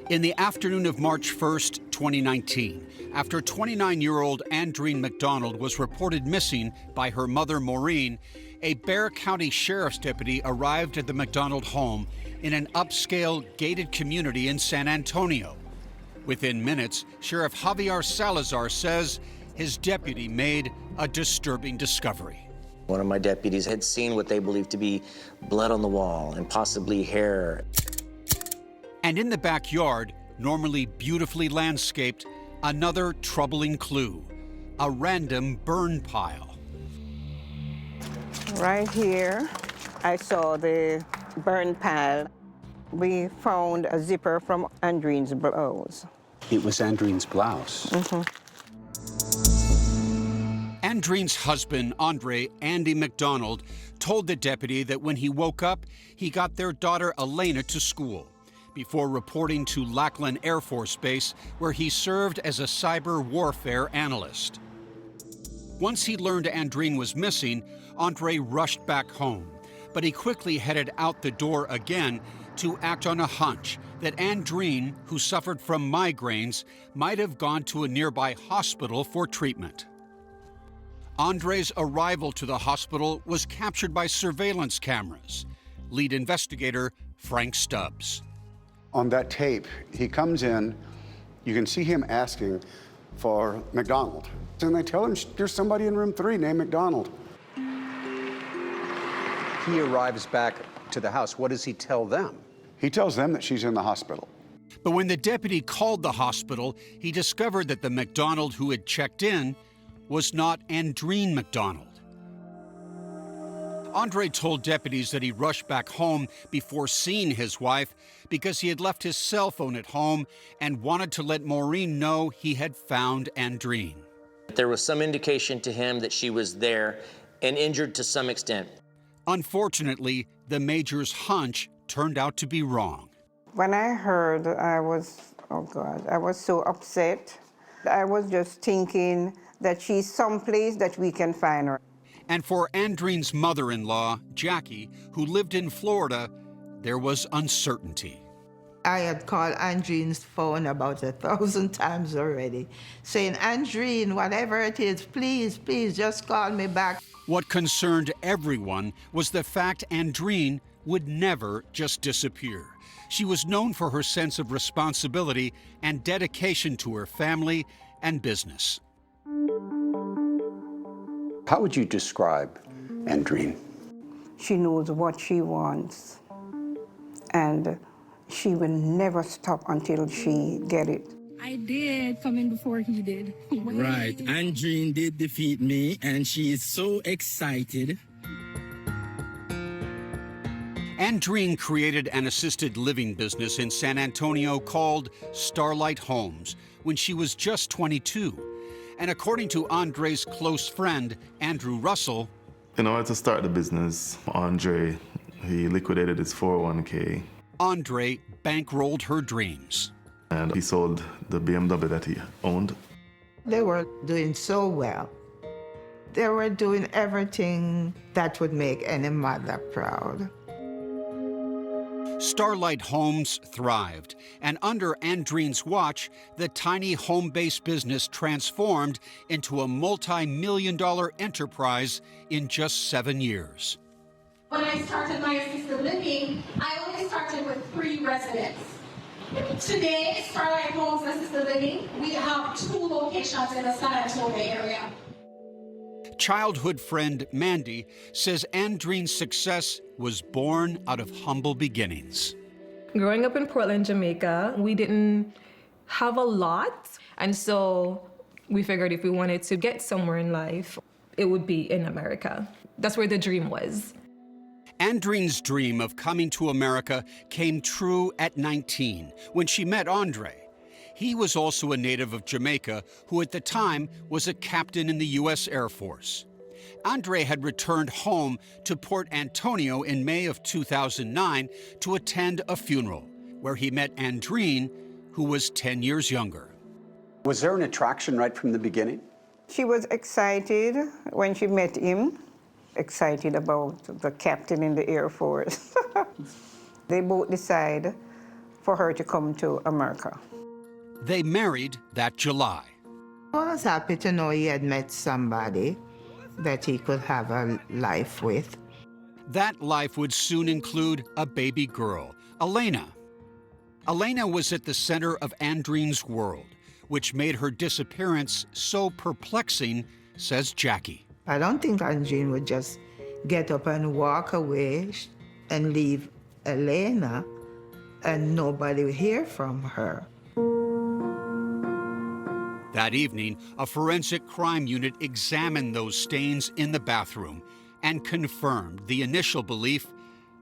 In the afternoon of March 1st, 2019, after 29-year-old Andreen McDonald was reported missing by her mother, Maureen, a Bexar County Sheriff's deputy arrived at the McDonald home in an upscale gated community in San Antonio. Within minutes, Sheriff Javier Salazar says his deputy made a disturbing discovery. One of my deputies had seen what they believed to be blood on the wall and possibly hair. And in the backyard, normally beautifully landscaped, another troubling clue, a random burn pile. Right here, I saw the burn pile. We found a zipper from Andreen's blouse. It was Andreen's blouse. Andreen's husband, Andy McDonald, told the deputy that when he woke up, he got their daughter Elena to school, before reporting to Lackland Air Force Base, where he served as a cyber warfare analyst. Once he learned Andreen was missing, Andre rushed back home, but he quickly headed out the door again to act on a hunch that Andreen, who suffered from migraines, might have gone to a nearby hospital for treatment. Andre's arrival to the hospital was captured by surveillance cameras. Lead investigator Frank Stubbs. On that tape, he comes in, you can see him asking for McDonald. And they tell him, there's somebody in room 3 named McDonald. He arrives back to the house. What does he tell them? He tells them that she's in the hospital. But when the deputy called the hospital, he discovered that the McDonald who had checked in was not Andreen McDonald. Andre told deputies that he rushed back home before seeing his wife because he had left his cell phone at home and wanted to let Maureen know he had found Andreen. There was some indication to him that she was there and injured to some extent. Unfortunately, the major's hunch turned out to be wrong. When I heard, I was so upset. I was just thinking that she's someplace that we can find her. And for Andreen's mother-in-law, Jackie, who lived in Florida, there was uncertainty. I had called Andreen's phone about 1,000 times already, saying, Andreen, whatever it is, please, please, just call me back. What concerned everyone was the fact Andreen would never just disappear. She was known for her sense of responsibility and dedication to her family and business. How would you describe Andreen? She knows what she wants, and she will never stop until she get it. I did come in before he did. Right, Andreen did defeat me, and she is so excited. Andreen created an assisted living business in San Antonio called Starlight Homes when she was just 22. And according to Andre's close friend, Andrew Russell, in order to start the business, Andre, he liquidated his 401k. Andre bankrolled her dreams. And he sold the BMW that he owned. They were doing so well. They were doing everything that would make any mother proud. Starlight Homes thrived, and under Andreen's watch, the tiny home-based business transformed into a multi-million-dollar enterprise in just 7 years. When I started my assisted living, I only started with 3 residents. Today, Starlight Homes Assisted Living, we have 2 locations in the San Antonio area. Childhood friend Mandy says Andreen's success was born out of humble beginnings. Growing up in Portland, Jamaica, we didn't have a lot. And so we figured if we wanted to get somewhere in life, it would be in America. That's where the dream was. Andreen's dream of coming to America came true at 19 when she met Andre. He was also a native of Jamaica who at the time was a captain in the U.S. Air Force. Andre had returned home to Port Antonio in May of 2009 to attend a funeral where he met Andreen, who was 10 years younger. Was there an attraction right from the beginning? She was excited when she met him, excited about the captain in the Air Force. They both decided for her to come to America. They married that July. I was happy to know he had met somebody that he could have a life with. That life would soon include a baby girl, Elena. Elena was at the center of Andreen's world, which made her disappearance so perplexing, says Jackie. I don't think Andreen would just get up and walk away and leave Elena and nobody would hear from her. That evening, a forensic crime unit examined those stains in the bathroom and confirmed the initial belief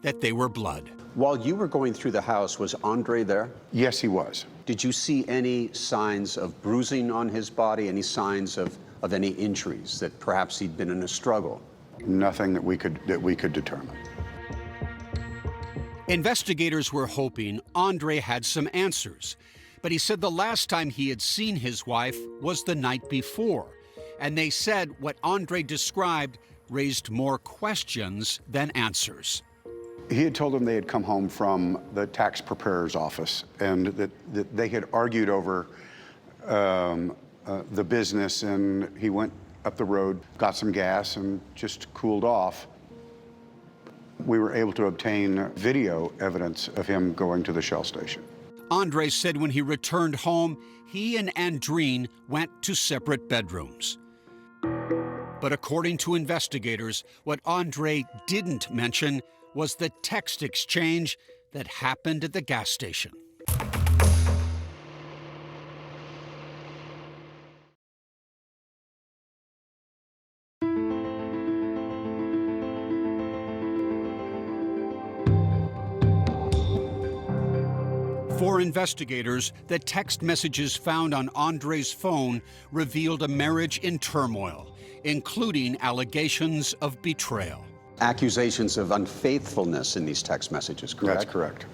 that they were blood. While you were going through the house, was Andre there? Yes, he was. Did you see any signs of bruising on his body, any signs of any injuries, that perhaps he'd been in a struggle? Nothing that we could determine. Investigators were hoping Andre had some answers, but he said the last time he had seen his wife was the night before, and they said what Andre described raised more questions than answers. He had told them they had come home from the tax preparer's office and that they had argued over the business, and he went up the road, got some gas, and just cooled off. We were able to obtain video evidence of him going to the Shell station. Andre said when he returned home, he and Andreen went to separate bedrooms. But according to investigators, what Andre didn't mention was the text exchange that happened at the gas station. For investigators, the text messages found on Andre's phone revealed a marriage in turmoil, including allegations of betrayal. Accusations of unfaithfulness in these text messages, correct? That's correct.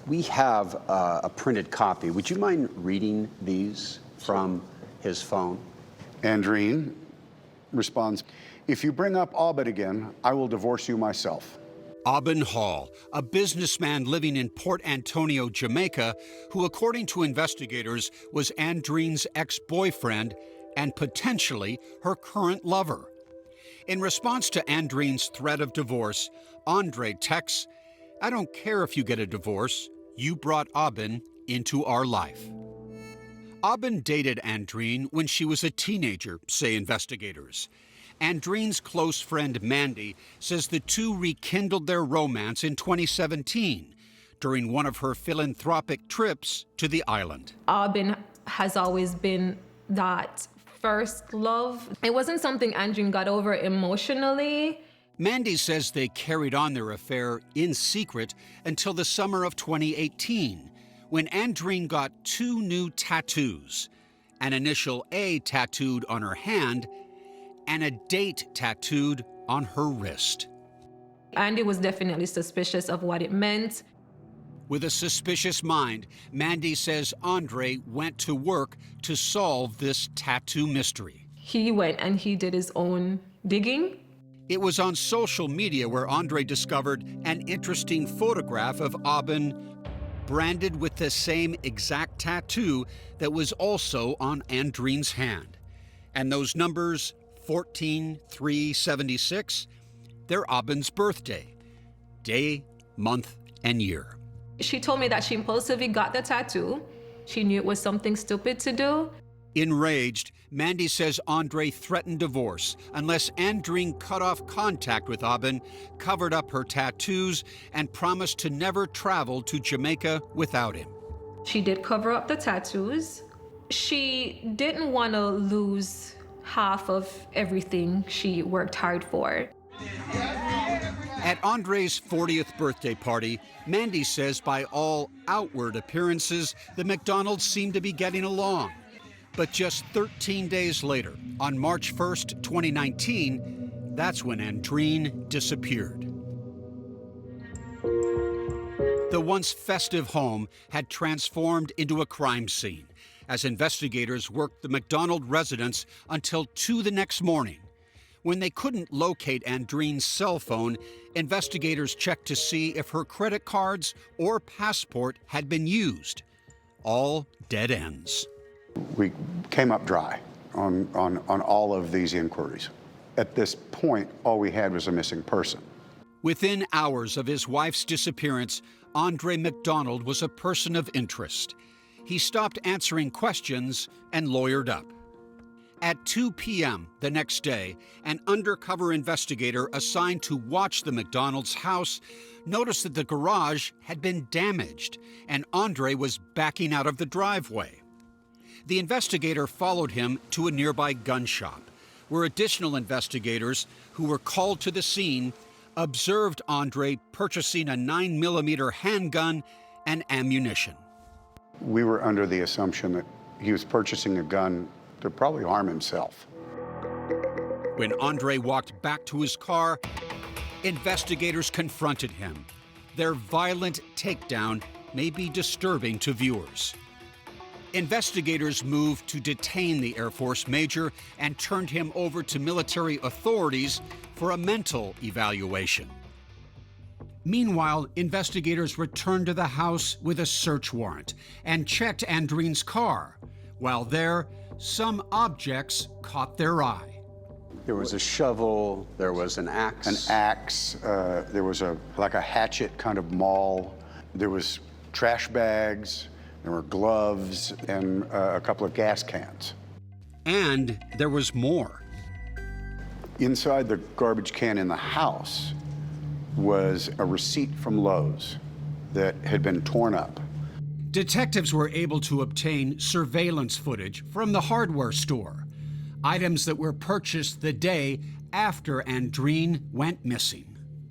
We have a printed copy. Would you mind reading these from his phone? Andreen responds, "If you bring up Abed again, I will divorce you myself." Aben Hall, a businessman living in Port Antonio, Jamaica, who, according to investigators, was Andreen's ex-boyfriend and potentially her current lover. In response to Andreen's threat of divorce, Andre texts, "I don't care if you get a divorce. You brought Aben into our life." Aben dated Andreen when she was a teenager, say investigators. Andreen's close friend Mandy says the two rekindled their romance in 2017 during one of her philanthropic trips to the island. Aben has always been that first love. It wasn't something Andreen got over emotionally. Mandy says they carried on their affair in secret until the summer of 2018, when Andreen got 2 new tattoos, an initial A tattooed on her hand and a date tattooed on her wrist. Andy was definitely suspicious of what it meant. With a suspicious mind, Mandy says Andre went to work to solve this tattoo mystery. He went and he did his own digging. It was on social media where Andre discovered an interesting photograph of Aubin branded with the same exact tattoo that was also on Andreen's hand. And those numbers, 14-3-76, they're Aubin's birthday, day, month, and year. She told me that she impulsively got the tattoo. She knew it was something stupid to do. Enraged, Mandy says Andre threatened divorce unless Andreen cut off contact with Aubin, covered up her tattoos, and promised to never travel to Jamaica without him. She did cover up the tattoos. She didn't want to lose half of everything she worked hard for. At Andre's 40th birthday party, Mandy says by all outward appearances, the McDonalds seemed to be getting along. But just 13 days later, on March 1st, 2019, that's when Andreen disappeared. The once festive home had transformed into a crime scene as investigators worked the McDonald residence until 2 the next morning. When they couldn't locate Andreen's cell phone, investigators checked to see if her credit cards or passport had been used. All dead ends. We came up dry on all of these inquiries. At this point, all we had was a missing person. Within hours of his wife's disappearance, Andre McDonald was a person of interest. He stopped answering questions and lawyered up. At 2 p.m. the next day, an undercover investigator assigned to watch the McDonald's house noticed that the garage had been damaged and Andre was backing out of the driveway. The investigator followed him to a nearby gun shop, where additional investigators who were called to the scene observed Andre purchasing a 9mm handgun and ammunition. We were under the assumption that he was purchasing a gun to probably harm himself. When Andre walked back to his car, investigators confronted him. Their violent takedown may be disturbing to viewers. Investigators moved to detain the Air Force major and turned him over to military authorities for a mental evaluation. Meanwhile, investigators returned to the house with a search warrant and checked Andreen's car. While there, some objects caught their eye. There was a shovel, there was an axe. An axe, there was like a hatchet kind of maul. There was trash bags. There were gloves and a couple of gas cans. And there was more. Inside the garbage can in the house was a receipt from Lowe's that had been torn up. Detectives were able to obtain surveillance footage from the hardware store, items that were purchased the day after Andreen went missing.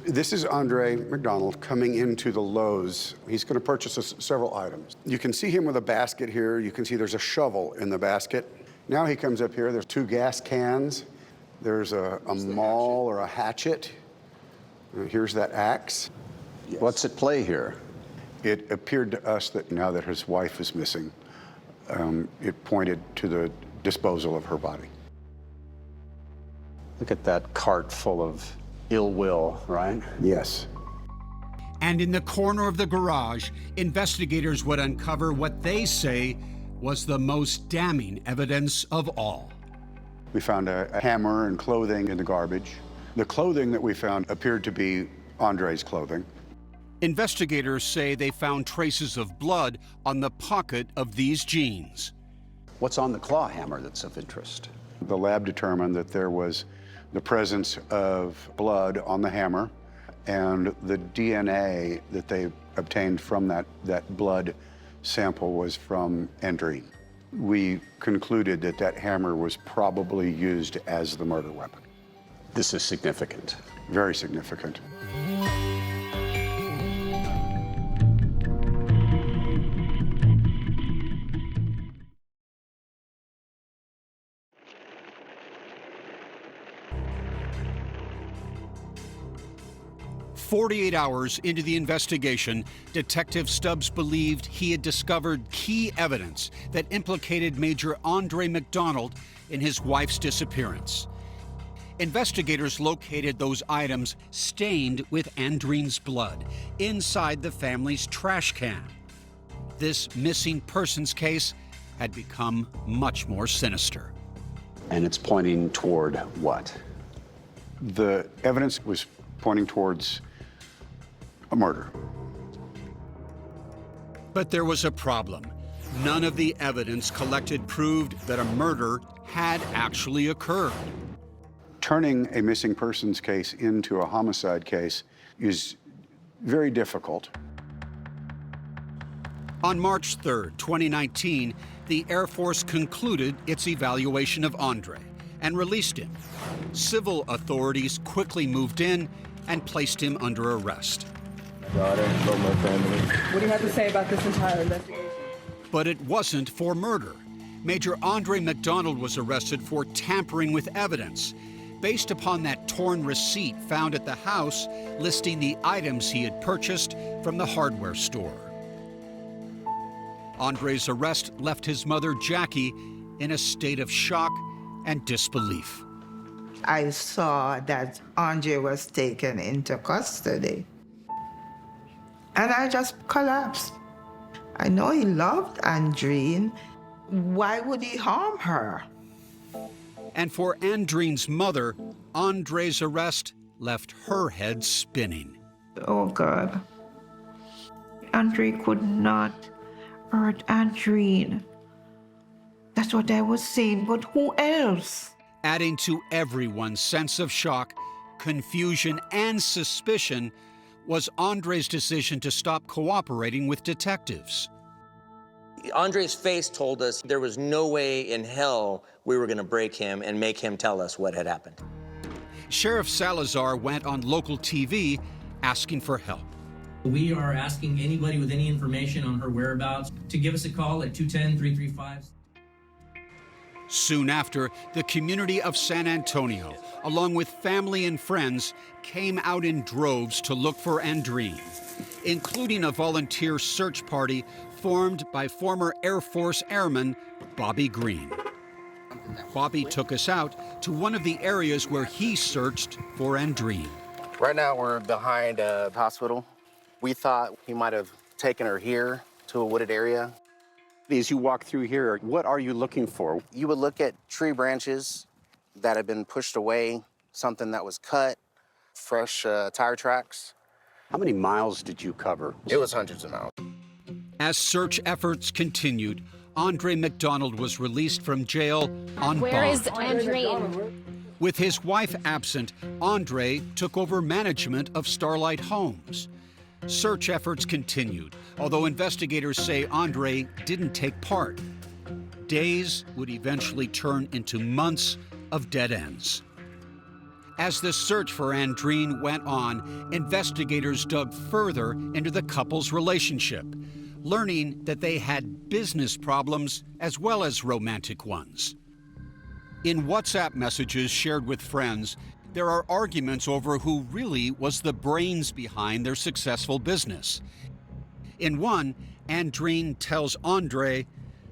This is Andre McDonald coming into the Lowe's. He's going to purchase several items. You can see him with a basket here. You can see there's a shovel in the basket. Now he comes up here. There's 2 gas cans. There's a maul or a hatchet. Here's that axe. Yes. What's at play here? It appeared to us that now that his wife is missing, it pointed to the disposal of her body. Look at that cart full of ill will, right? Yes. And in the corner of the garage, investigators would uncover what they say was the most damning evidence of all. We found a hammer and clothing in the garbage. The clothing that we found appeared to be Andre's clothing. Investigators say they found traces of blood on the pocket of these jeans. What's on the claw hammer that's of interest? The lab determined that there was the presence of blood on the hammer, and the DNA that they obtained from that blood sample was from Andreen. We concluded that that hammer was probably used as the murder weapon. This is significant. Very significant. 48 hours into the investigation, Detective Stubbs believed he had discovered key evidence that implicated Major Andreen McDonald in his wife's disappearance. Investigators located those items stained with Andreen's blood inside the family's trash can. This missing persons case had become much more sinister. And it's pointing toward what? The evidence was pointing towards a murder. But there was a problem. None of the evidence collected proved that a murder had actually occurred. Turning a missing persons case into a homicide case is very difficult. On March 3rd, 2019, the Air Force concluded its evaluation of Andree and released him. Civil authorities quickly moved in and placed him under arrest. God, I love my family. What do you have to say about this entire investigation? But it wasn't for murder. Major Andreen McDonald was arrested for tampering with evidence, based upon that torn receipt found at the house listing the items he had purchased from the hardware store. Andree's arrest left his mother, Jackie, in a state of shock and disbelief. I saw that Andree was taken into custody. And I just collapsed. I know he loved Andreen. Why would he harm her? And for Andreen's mother, Andree's arrest left her head spinning. Oh, God. Andree could not hurt Andreen. That's what I was saying, but who else? Adding to everyone's sense of shock, confusion, and suspicion was Andree's decision to stop cooperating with detectives. Andree's face told us there was no way in hell we were going to break him and make him tell us what had happened. Sheriff Salazar went on local TV asking for help. We are asking anybody with any information on her whereabouts to give us a call at 210-335. Soon after, the community of San Antonio, along with family and friends, came out in droves to look for Andreen, including a volunteer search party formed by former Air Force Airman Bobby Green. Bobby took us out to one of the areas where he searched for Andreen. Right now we're behind a hospital. We thought he might have taken her here to a wooded area. As you walk through here, what are you looking for? You would look at tree branches that had been pushed away, something that was cut, fresh tire tracks. How many miles did you cover? It was hundreds of miles. As search efforts continued, Andreen McDonald was released from jail on bond. Where is Andreen? With his wife absent, Andree took over management of Starlight Homes. Search efforts continued, although investigators say Andree didn't take part. Days would eventually turn into months of dead ends. As the search for Andreen went on, investigators dug further into the couple's relationship, learning that they had business problems as well as romantic ones. In WhatsApp messages shared with friends, there are arguments over who really was the brains behind their successful business. In one, Andreen tells Andree,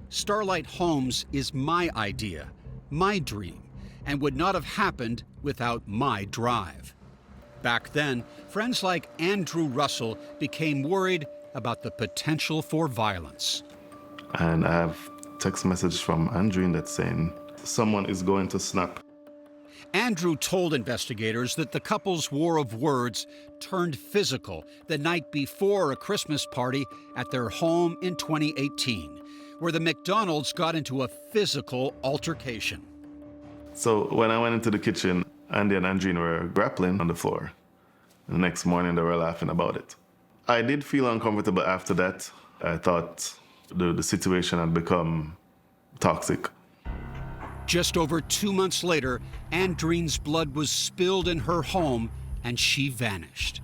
"Starlight Homes is my idea, my dream, and would not have happened without my drive." Back then, friends like Andrew Russell became worried about the potential for violence. And I have text message from Andreen that's saying, someone is going to snap. Andrew told investigators that the couple's war of words turned physical the night before a Christmas party at their home in 2018, where the McDonalds got into a physical altercation. So when I went into the kitchen, Andy and Andreen were grappling on the floor. The next morning, they were laughing about it. I did feel uncomfortable after that. I thought the situation had become toxic. Just over 2 months later, Andreen's blood was spilled in her home and she vanished.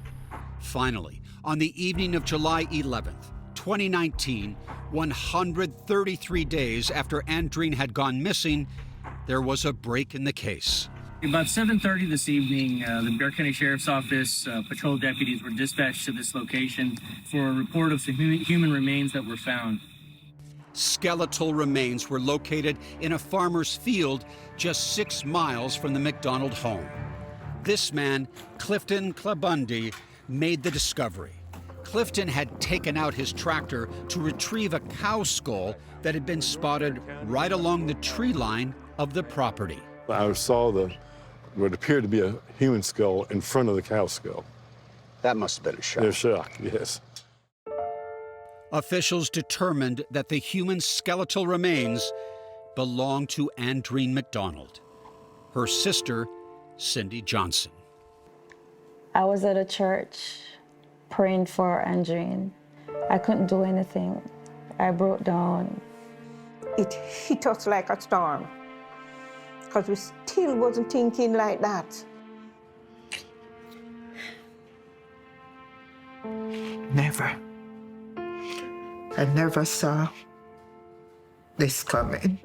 Finally, on the evening of July 11th, 2019, 133 days after Andreen had gone missing, there was a break in the case. About 7:30 this evening, the Bexar County Sheriff's Office patrol deputies were dispatched to this location for a report of some human remains that were found. Skeletal remains were located in a farmer's field just 6 miles from the McDonald home. This man, Clifton Clabundy, made the discovery. Clifton had taken out his tractor to retrieve a cow skull that had been spotted right along the tree line of the property. I saw what appeared to be a human skull in front of the cow skull. That must have been a shock. A shock, yes. Officials determined that the human skeletal remains belonged to Andreen McDonald. Her sister, Cindy Johnson. I was at a church praying for Andreen. I couldn't do anything. I broke down. It hit us like a storm, because we still wasn't thinking like that. Never. I never saw this coming.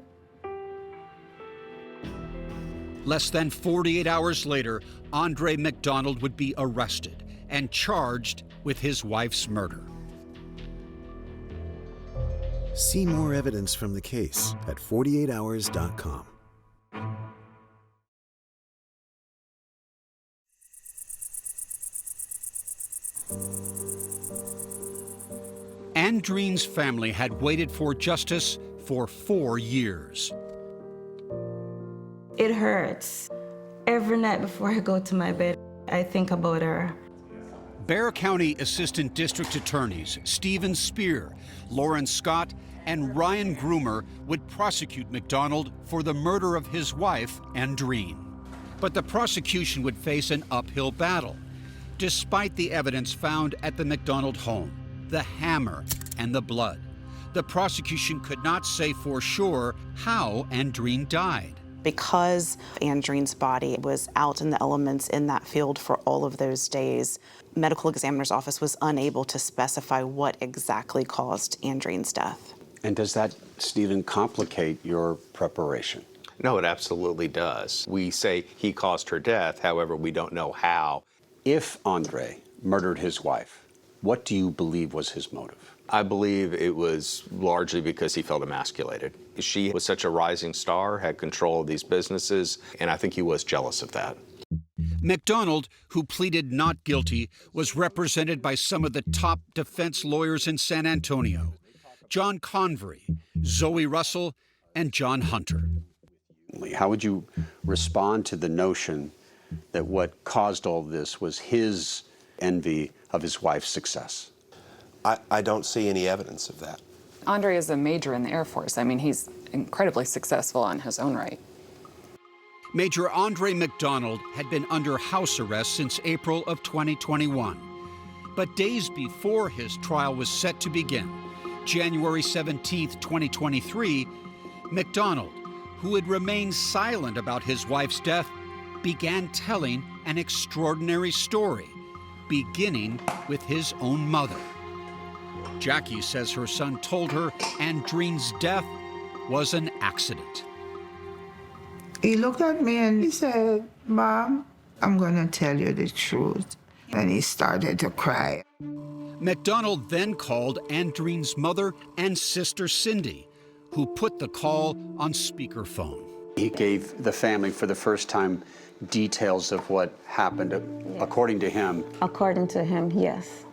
Less than 48 hours later, Andreen McDonald would be arrested and charged with his wife's murder. See more evidence from the case at 48hours.com. Andreen's family had waited for justice for 4 years. It hurts. Every night before I go to my bed, I think about her. Bexar County Assistant District Attorneys Stephen Spear, Lauren Scott, and Ryan Groomer would prosecute McDonald for the murder of his wife, Andreen. But the prosecution would face an uphill battle. Despite the evidence found at the McDonald home, the hammer and the blood, the prosecution could not say for sure how Andreen died. Because Andreen's body was out in the elements in that field for all of those days, medical examiner's office was unable to specify what exactly caused Andreen's death. And does that, Stephen, complicate your preparation? No, it absolutely does. We say he caused her death, however, we don't know how. If Andre murdered his wife, what do you believe was his motive? I believe it was largely because he felt emasculated. She was such a rising star, had control of these businesses, and I think he was jealous of that. McDonald, who pleaded not guilty, was represented by some of the top defense lawyers in San Antonio: John Convery, Zoe Russell, and John Hunter. How would you respond to the notion that what caused all this was his envy of his wife's success? I don't see any evidence of that. Andre is a major in the Air Force. I mean, he's incredibly successful on his own right. Major Andreen McDonald had been under house arrest since April of 2021. But days before his trial was set to begin, January 17, 2023, McDonald, who had remained silent about his wife's death, began telling an extraordinary story, beginning with his own mother. Jackie says her son told her Andreen's death was an accident. He looked at me and he said, "Mom, I'm going to tell you the truth." And he started to cry. McDonald then called Andreen's mother and sister Cindy, who put the call on speakerphone. He gave the family for the first time details of what happened, according to him. According to him, yes.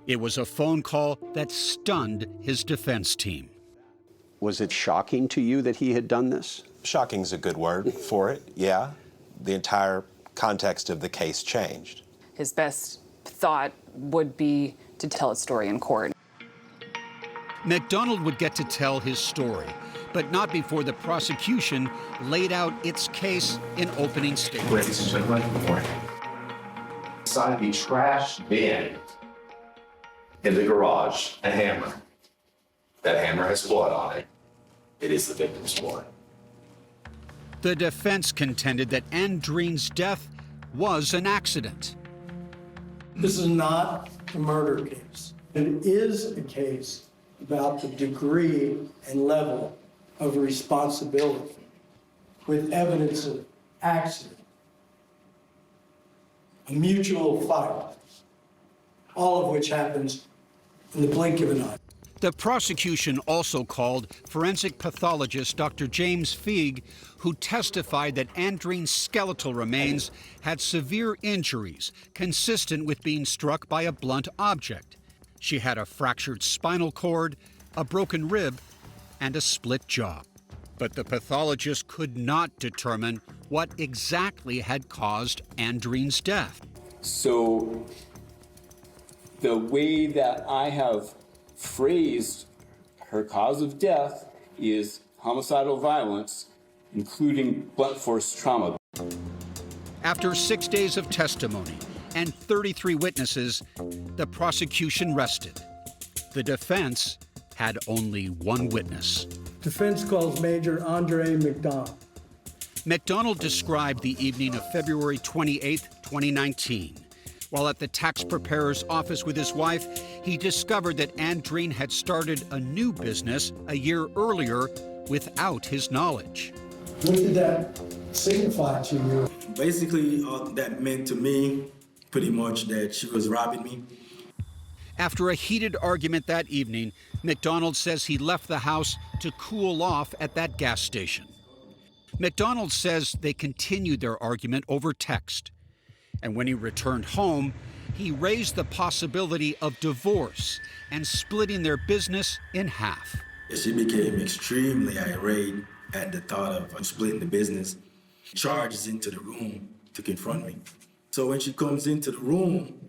It was a phone call that stunned his defense team. Was it shocking to you that he had done this? Shocking's a good word for it, yeah. The entire context of the case changed. His best thought would be to tell his story in court. McDonald would get to tell his story, but not before the prosecution laid out its case in opening statements. Ladies and gentlemen, good morning. Inside the trash bin in the garage, a hammer. That hammer has blood on it. It is the victim's blood. The defense contended that Andreen's death was an accident. This is not a murder case. It is a case about the degree and level of responsibility with evidence of accident a mutual fight, all of which happens in the blink of an eye. The prosecution also called forensic pathologist Dr. James Feig, who testified that Andreen's skeletal remains had severe injuries consistent with being struck by a blunt object. She had a fractured spinal cord, a broken rib, and a split jaw. But the pathologist could not determine what exactly had caused Andreen's death. So the way that I have phrased her cause of death is homicidal violence, including blunt force trauma. After 6 days of testimony and 33 witnesses, the prosecution rested. The defense had only one witness. Defense calls Major Andreen McDonald. McDonald described the evening of February 28, 2019. While at the tax preparer's office with his wife, he discovered that Andreen had started a new business a year earlier without his knowledge. What did that signify to you? Basically, that meant to me pretty much that she was robbing me. After a heated argument that evening, McDonald says he left the house to cool off at that gas station. McDonald says they continued their argument over text. And when he returned home, he raised the possibility of divorce and splitting their business in half. She became extremely irate at the thought of splitting the business. She charges into the room to confront me. So when she comes into the room,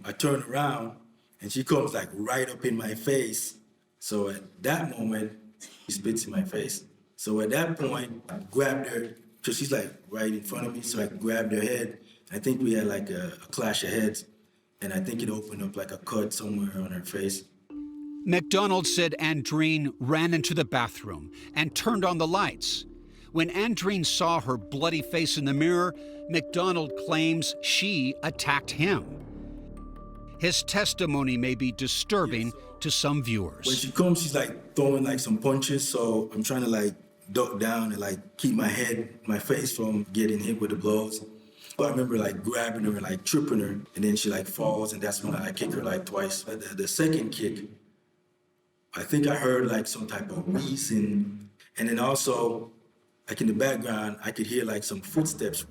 I turn around and she comes like right up in my face. So at that moment, she spits in my face. So at that point, I grabbed her, because she's like right in front of me, so I grabbed her head. I think we had like a clash of heads, and I think it opened up like a cut somewhere on her face. McDonald said Andreen ran into the bathroom and turned on the lights. When Andreen saw her bloody face in the mirror, McDonald claims she attacked him. His testimony may be disturbing to some viewers. When she comes, she's like throwing like some punches, so I'm trying to like duck down and like keep my face from getting hit with the blows. I remember like grabbing her and like tripping her, and then she like falls, and that's when I kick her like twice. The second kick, I think I heard like some type of wheezing, and then also like in the background, I could hear like some footsteps.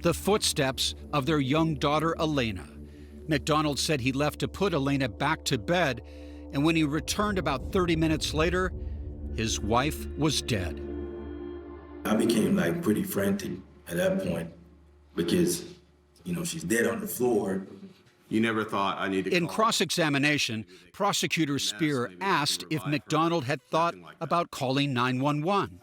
The footsteps of their young daughter, Elena. McDonald said he left to put Elena back to bed, and when he returned about 30 minutes later, his wife was dead. I became like pretty frantic at that point because, she's dead on the floor. You never thought I need to In cross-examination, prosecutor Spear asked if McDonald had thought about calling 911.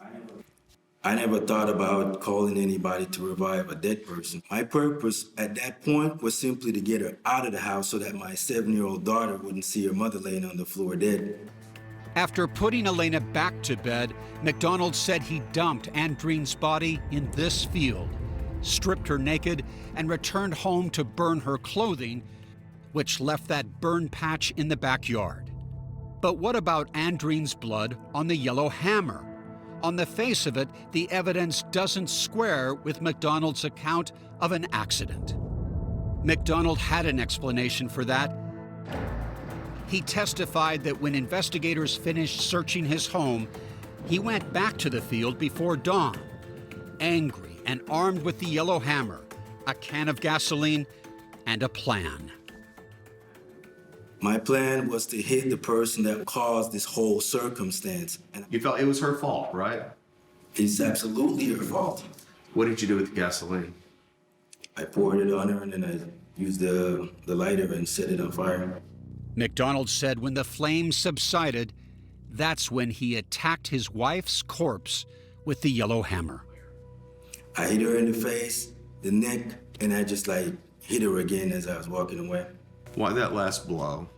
I never thought about calling anybody to revive a dead person. My purpose at that point was simply to get her out of the house so that my 7-year-old daughter wouldn't see her mother laying on the floor dead. After putting Elena back to bed, McDonald said he dumped Andreen's body in this field, stripped her naked, and returned home to burn her clothing, which left that burn patch in the backyard. But what about Andreen's blood on the yellow hammer? On the face of it, the evidence doesn't square with McDonald's account of an accident. McDonald had an explanation for that. He testified that when investigators finished searching his home, he went back to the field before dawn, angry and armed with the yellow hammer, a can of gasoline, and a plan. My plan was to hit the person that caused this whole circumstance. And You felt it was her fault, right? It's absolutely her fault. What did you do with the gasoline? I poured it on her, and then I used the lighter and set it on fire. McDonald said when the flames subsided, that's when he attacked his wife's corpse with the yellow hammer. I hit her in the face, the neck, and I just like hit her again as I was walking away. Why that last blow?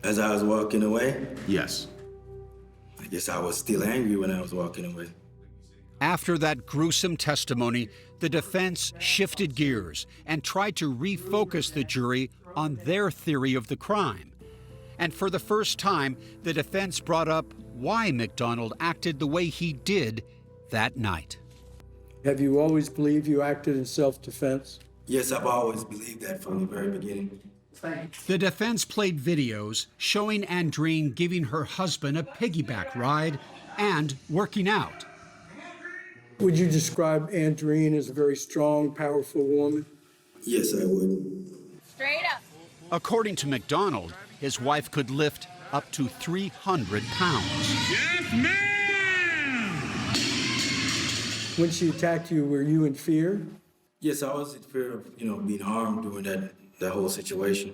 As I was walking away? Yes. I guess I was still angry when I was walking away. After that gruesome testimony, the defense shifted gears and tried to refocus the jury on their theory of the crime. And for the first time, the defense brought up why McDonald acted the way he did that night. Have you always believed you acted in self-defense? Yes, I've always believed that from the very beginning. The defense played videos showing Andreen giving her husband a piggyback ride and working out. Would you describe Andreen as a very strong, powerful woman? Yes, I would. Straight up. According to McDonald, his wife could lift up to 300 pounds. Yes, ma'am! When she attacked you, were you in fear? Yes, I was in fear of, being harmed during that whole situation.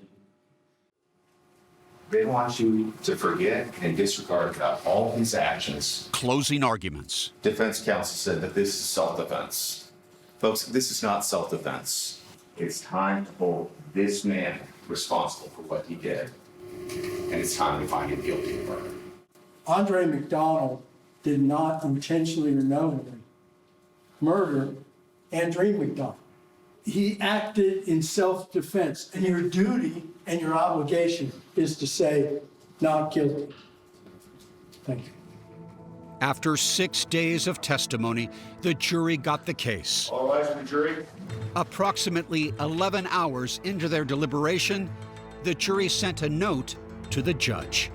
They want you to forget and disregard about all his actions. Closing arguments. Defense counsel said that this is self-defense. Folks, this is not self-defense. It's time to hold this man responsible for what he did. And it's time to find him guilty of murder. Andreen McDonald did not intentionally or knowingly murder Andreen McDonald. He acted in self-defense, and your duty and your obligation is to say, not guilty. Thank you. After 6 days of testimony, the jury got the case. All rise for the jury. Approximately 11 hours into their deliberation, the jury sent a note to the judge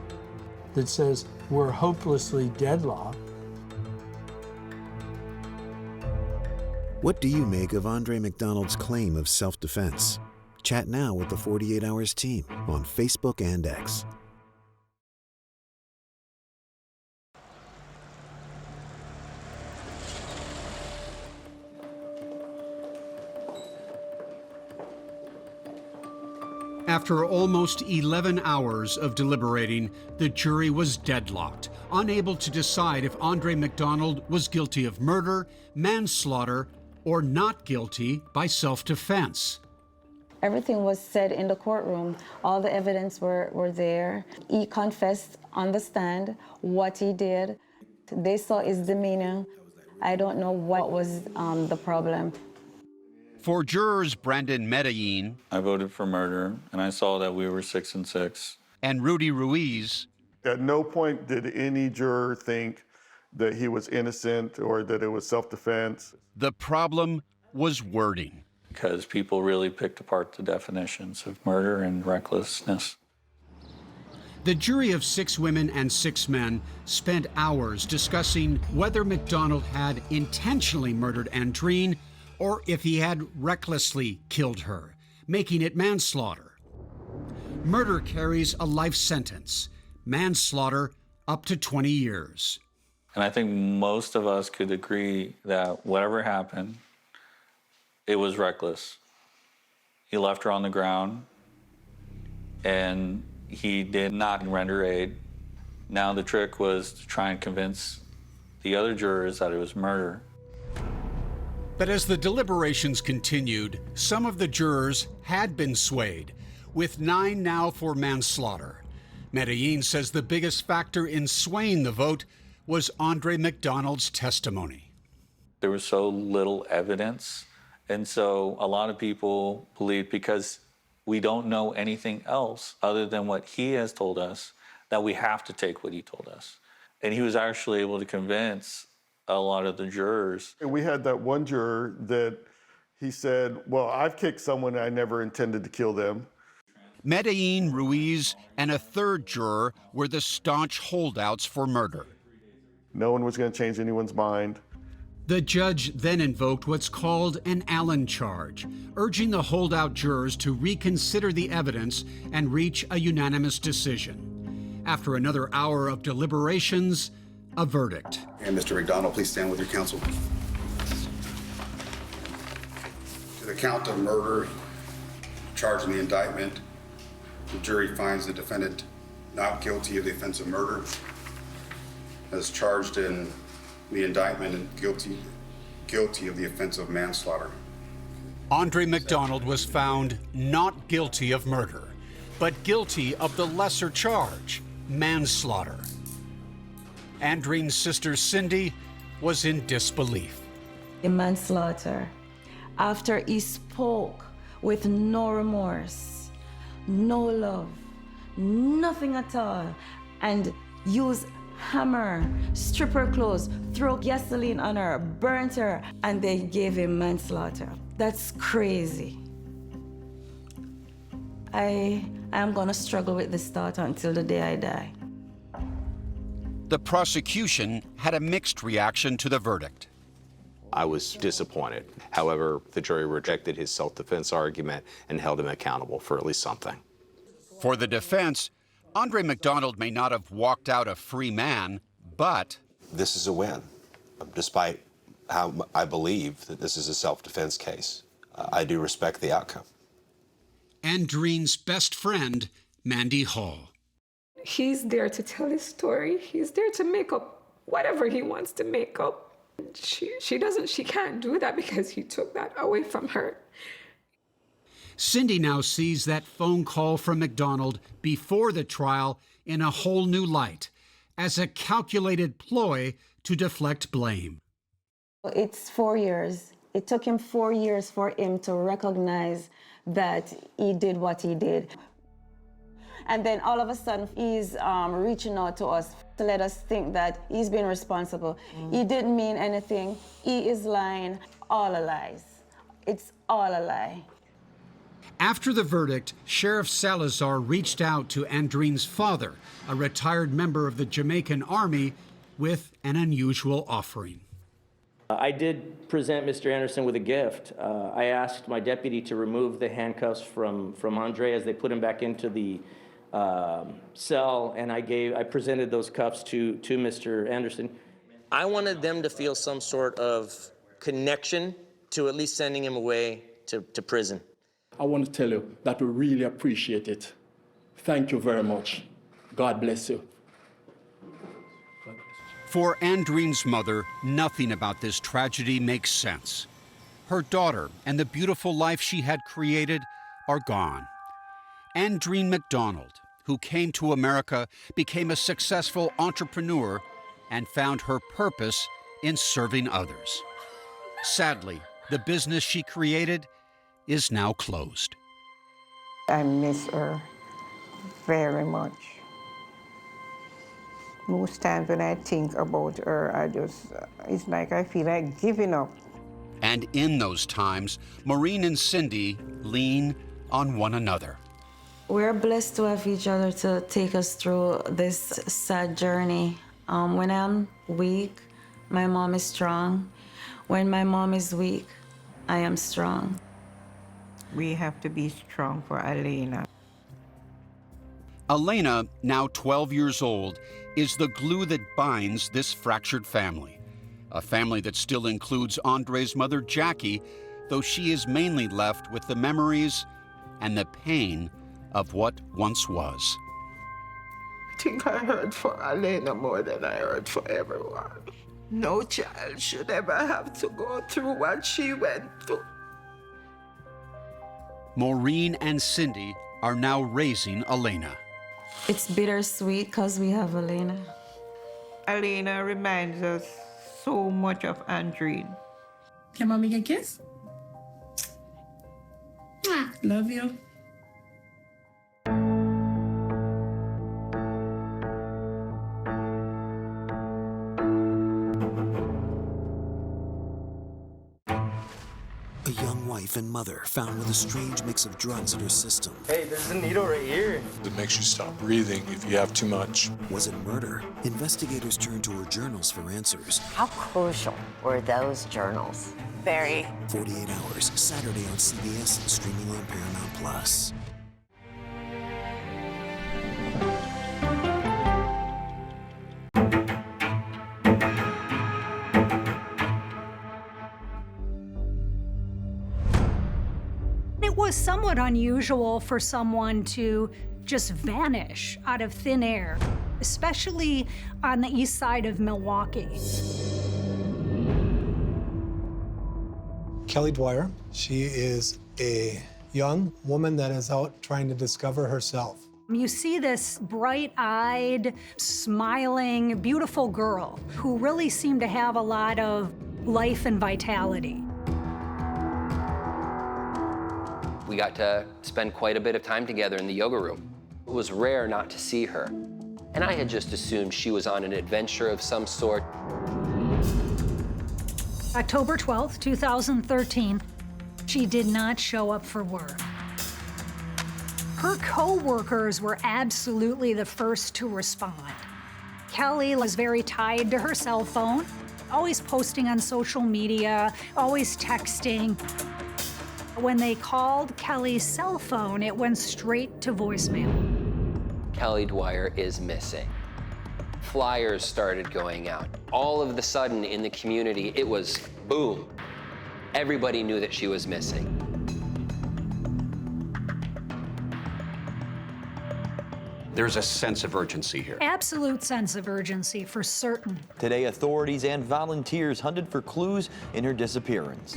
That says, we're hopelessly deadlocked. What do you make of Andreen McDonald's claim of self-defense? Chat now with the 48 Hours team on Facebook and X. After almost 11 hours of deliberating, the jury was deadlocked, unable to decide if Andreen McDonald was guilty of murder, manslaughter, or not guilty by self-defense. Everything was said in the courtroom. All the evidence were there. He confessed on the stand what he did. They saw his demeanor. I don't know what was the problem. For jurors Brandon Medellin, I voted for murder, and I saw that we were 6 and 6. And Rudy Ruiz, At no point did any juror think that he was innocent or that it was self-defense. the problem was wording. Because people really picked apart the definitions of murder and recklessness. The jury of 6 women and 6 men spent hours discussing whether McDonald had intentionally murdered Andreen or if he had recklessly killed her, making it manslaughter. Murder carries a life sentence, manslaughter up to 20 years. And I think most of us could agree that whatever happened, it was reckless. He left her on the ground, and he did not render aid. Now the trick was to try and convince the other jurors that it was murder. But as the deliberations continued, some of the jurors had been swayed, with 9 now for manslaughter. Medellin says the biggest factor in swaying the vote was Andreen McDonald's testimony. There was so little evidence, and so a lot of people believe because we don't know anything else other than what he has told us, that we have to take what he told us. And he was actually able to convince a lot of the jurors. And we had that one juror that he said, well, I've kicked someone, I never intended to kill them. Medellin, Ruiz, and a 3rd juror were the staunch holdouts for murder. No one was going to change anyone's mind. The judge then invoked what's called an Allen charge, urging the holdout jurors to reconsider the evidence and reach a unanimous decision. After another hour of deliberations, a verdict. And Mr. McDonald, please stand with your counsel. To the count of murder charged in the indictment, the jury finds the defendant not guilty of the offense of murder, as charged in the indictment, and guilty of the offense of manslaughter. Andreen McDonald was found not guilty of murder, but guilty of the lesser charge, manslaughter. Andreen's sister Cindy was in disbelief. In manslaughter, after he spoke with no remorse, no love, nothing at all, and used hammer, strip her clothes, throw gasoline on her, burnt her, and they gave him manslaughter. That's crazy. I am going to struggle with this thought until the day I die. The prosecution had a mixed reaction to the verdict. I was disappointed. However, the jury rejected his self-defense argument and held him accountable for at least something. For the defense, Andreen McDonald may not have walked out a free man, but This is a win, despite how I believe that this is a self-defense case. I do respect the outcome. Andreen's best friend, Mandy Hall. He's there to tell his story. He's there to make up whatever he wants to make up. She can't do that because he took that away from her. Cindy now sees that phone call from McDonald before the trial in a whole new light, as a calculated ploy to deflect blame. It's 4 years. It took him 4 years for him to recognize that he did what he did. And then all of a sudden, he's reaching out to us to let us think that he's been responsible. He didn't mean anything. He is lying. All a lies. It's all a lie. After the verdict, Sheriff Salazar reached out to Andreen's father, a retired member of the Jamaican Army, with an unusual offering. I did present Mr. Anderson with a gift. I asked my deputy to remove the handcuffs from Andre as they put him back into the cell, and I presented those cuffs to Mr. Anderson. I wanted them to feel some sort of connection to at least sending him away to prison. I want to tell you that we really appreciate it. Thank you very much. God bless you. For Andreen's mother, nothing about this tragedy makes sense. Her daughter and the beautiful life she had created are gone. Andreen McDonald, who came to America, became a successful entrepreneur and found her purpose in serving others. Sadly, the business she created is now closed. I miss her very much. Most times when I think about her, it's like I feel like giving up. And in those times, Maureen and Cindy lean on one another. We're blessed to have each other to take us through this sad journey. When I'm weak, my mom is strong. When my mom is weak, I am strong. We have to be strong for Elena. Elena, now 12 years old, is the glue that binds this fractured family. A family that still includes Andre's mother, Jackie, though she is mainly left with the memories and the pain of what once was. I think I hurt for Elena more than I hurt for everyone. No child should ever have to go through what she went through. Maureen and Cindy are now raising Elena. It's bittersweet because we have Elena. Elena reminds us so much of Andreen. Can mommy get a kiss? Love you. A young wife and mother found with a strange mix of drugs in her system. Hey, there's a needle right here. It makes you stop breathing if you have too much. Was it murder? Investigators turned to her journals for answers. How crucial were those journals? Very. 48 Hours, Saturday on CBS and streaming on Paramount Plus. It was somewhat unusual for someone to just vanish out of thin air, especially on the east side of Milwaukee. Kelly Dwyer, she is a young woman that is out trying to discover herself. You see this bright-eyed, smiling, beautiful girl who really seemed to have a lot of life and vitality. We got to spend quite a bit of time together in the yoga room. It was rare not to see her. And I had just assumed she was on an adventure of some sort. October 12th, 2013, she did not show up for work. Her co-workers were absolutely the first to respond. Kelly was very tied to her cell phone, always posting on social media, always texting. When they called Kelly's cell phone, it went straight to voicemail. Kelly Dwyer is missing. Flyers started going out. All of the sudden in the community, it was boom. Everybody knew that she was missing. There's a sense of urgency here. Absolute sense of urgency, for certain. Today, authorities and volunteers hunted for clues in her disappearance.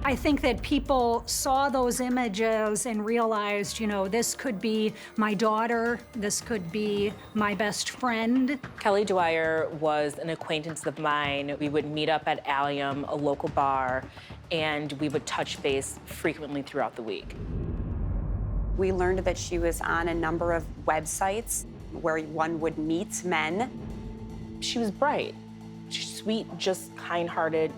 I think that people saw those images and realized, you know, this could be my daughter, this could be my best friend. Kelly Dwyer was an acquaintance of mine. We would meet up at Allium, a local bar, and we would touch base frequently throughout the week. We learned that she was on a number of websites where one would meet men. She was bright, sweet, just kind-hearted,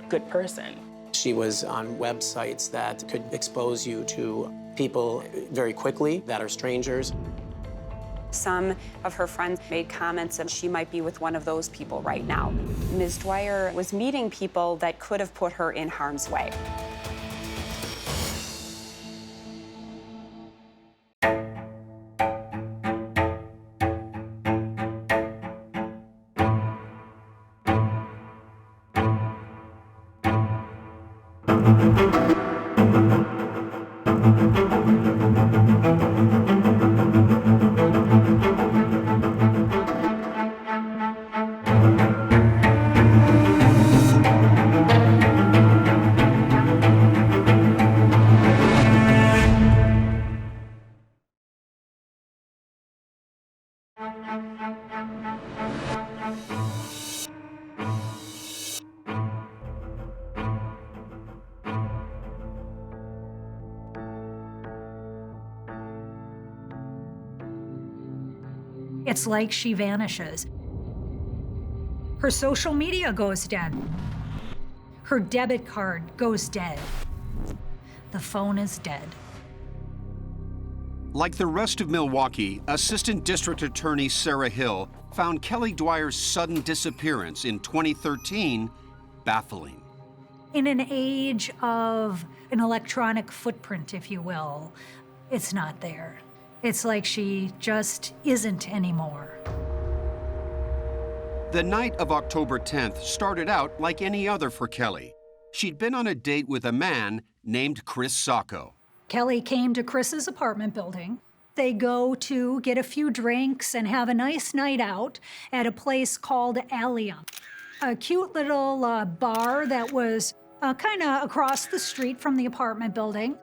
good person. She was on websites that could expose you to people very quickly that are strangers. Some of her friends made comments that she might be with one of those people right now. Ms. Dwyer was meeting people that could have put her in harm's way. It's like she vanishes. Her social media goes dead. Her debit card goes dead. The phone is dead. Like the rest of Milwaukee, Assistant District Attorney Sarah Hill found Kelly Dwyer's sudden disappearance in 2013 baffling. In an age of an electronic footprint, if you will, it's not there. It's like she just isn't anymore. The night of October 10th started out like any other for Kelly. She'd been on a date with a man named Chris Sacco. Kelly came to Chris's apartment building. They go to get a few drinks and have a nice night out at a place called Allium, a cute little bar that was kind of across the street from the apartment building.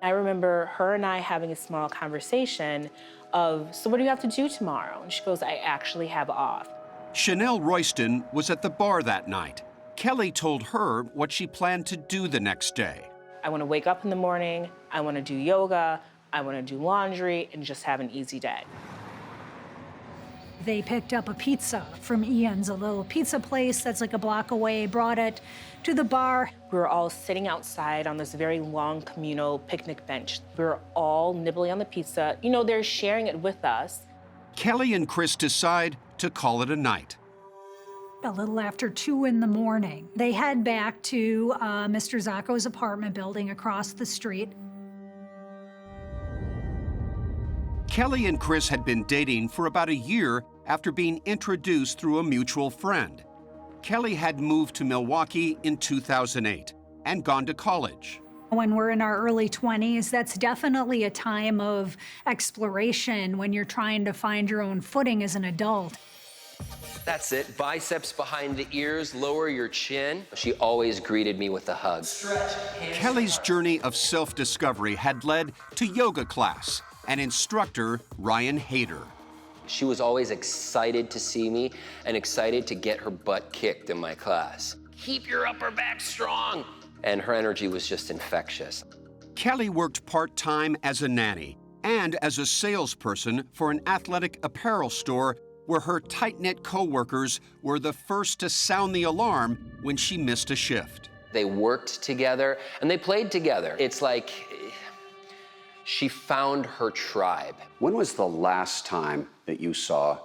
I remember her and I having a small conversation of, so what do you have to do tomorrow? And she goes, I actually have off. Chanel Royston was at the bar that night. Kelly told her what she planned to do the next day. I want to wake up in the morning, I want to do yoga, I want to do laundry, and just have an easy day. They picked up a pizza from Ian's, a little pizza place that's like a block away, brought it to the bar. We were all sitting outside on this very long communal picnic bench. We were all nibbling on the pizza. You know, they're sharing it with us. Kelly and Chris decide to call it a night. A little after 2 in the morning, they head back to Mr. Zacco's apartment building across the street. Kelly and Chris had been dating for about a year after being introduced through a mutual friend. Kelly had moved to Milwaukee in 2008 and gone to college. When we're in our early 20s, that's definitely a time of exploration when you're trying to find your own footing as an adult. That's it. Biceps behind the ears, lower your chin. She always greeted me with a hug. Kelly's journey of self-discovery had led to yoga class and instructor Ryan Hayter. She was always excited to see me and excited to get her butt kicked in my class. Keep your upper back strong. And her energy was just infectious. Kelly worked part-time as a nanny and as a salesperson for an athletic apparel store where her tight-knit co-workers were the first to sound the alarm when she missed a shift. They worked together and they played together. It's like She found her tribe. When was the last time that you saw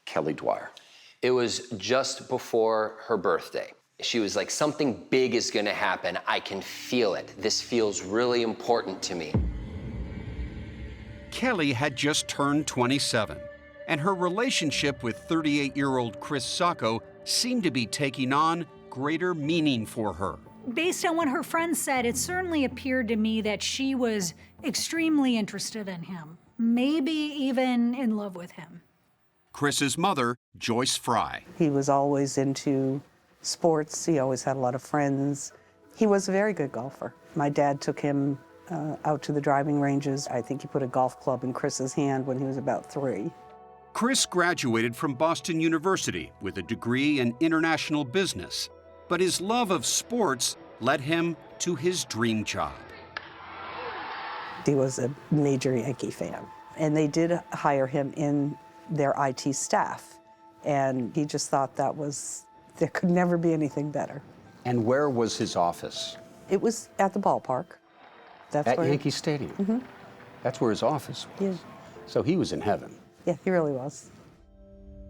Kelly Dwyer? It was just before her birthday. She was like, something big is gonna happen. I can feel it. This feels really important to me. Kelly had just turned 27, and her relationship with 38-year-old Chris Sacco seemed to be taking on greater meaning for her. Based on what her friends said, it certainly appeared to me that she was extremely interested in him, maybe even in love with him. Chris's mother, Joyce Fry. He was always into sports. He always had a lot of friends. He was a very good golfer. My dad took him out to the driving ranges. I think he put a golf club in Chris's hand when he was about 3. Chris graduated from Boston University with a degree in international business, but his love of sports led him to his dream job. He was a major Yankee fan, and they did hire him in their IT staff, and he just thought there could never be anything better. And where was his office? It was at the ballpark. That's At where Yankee Stadium? Mm-hmm. That's where his office was. Yeah. So he was in heaven. Yeah, he really was.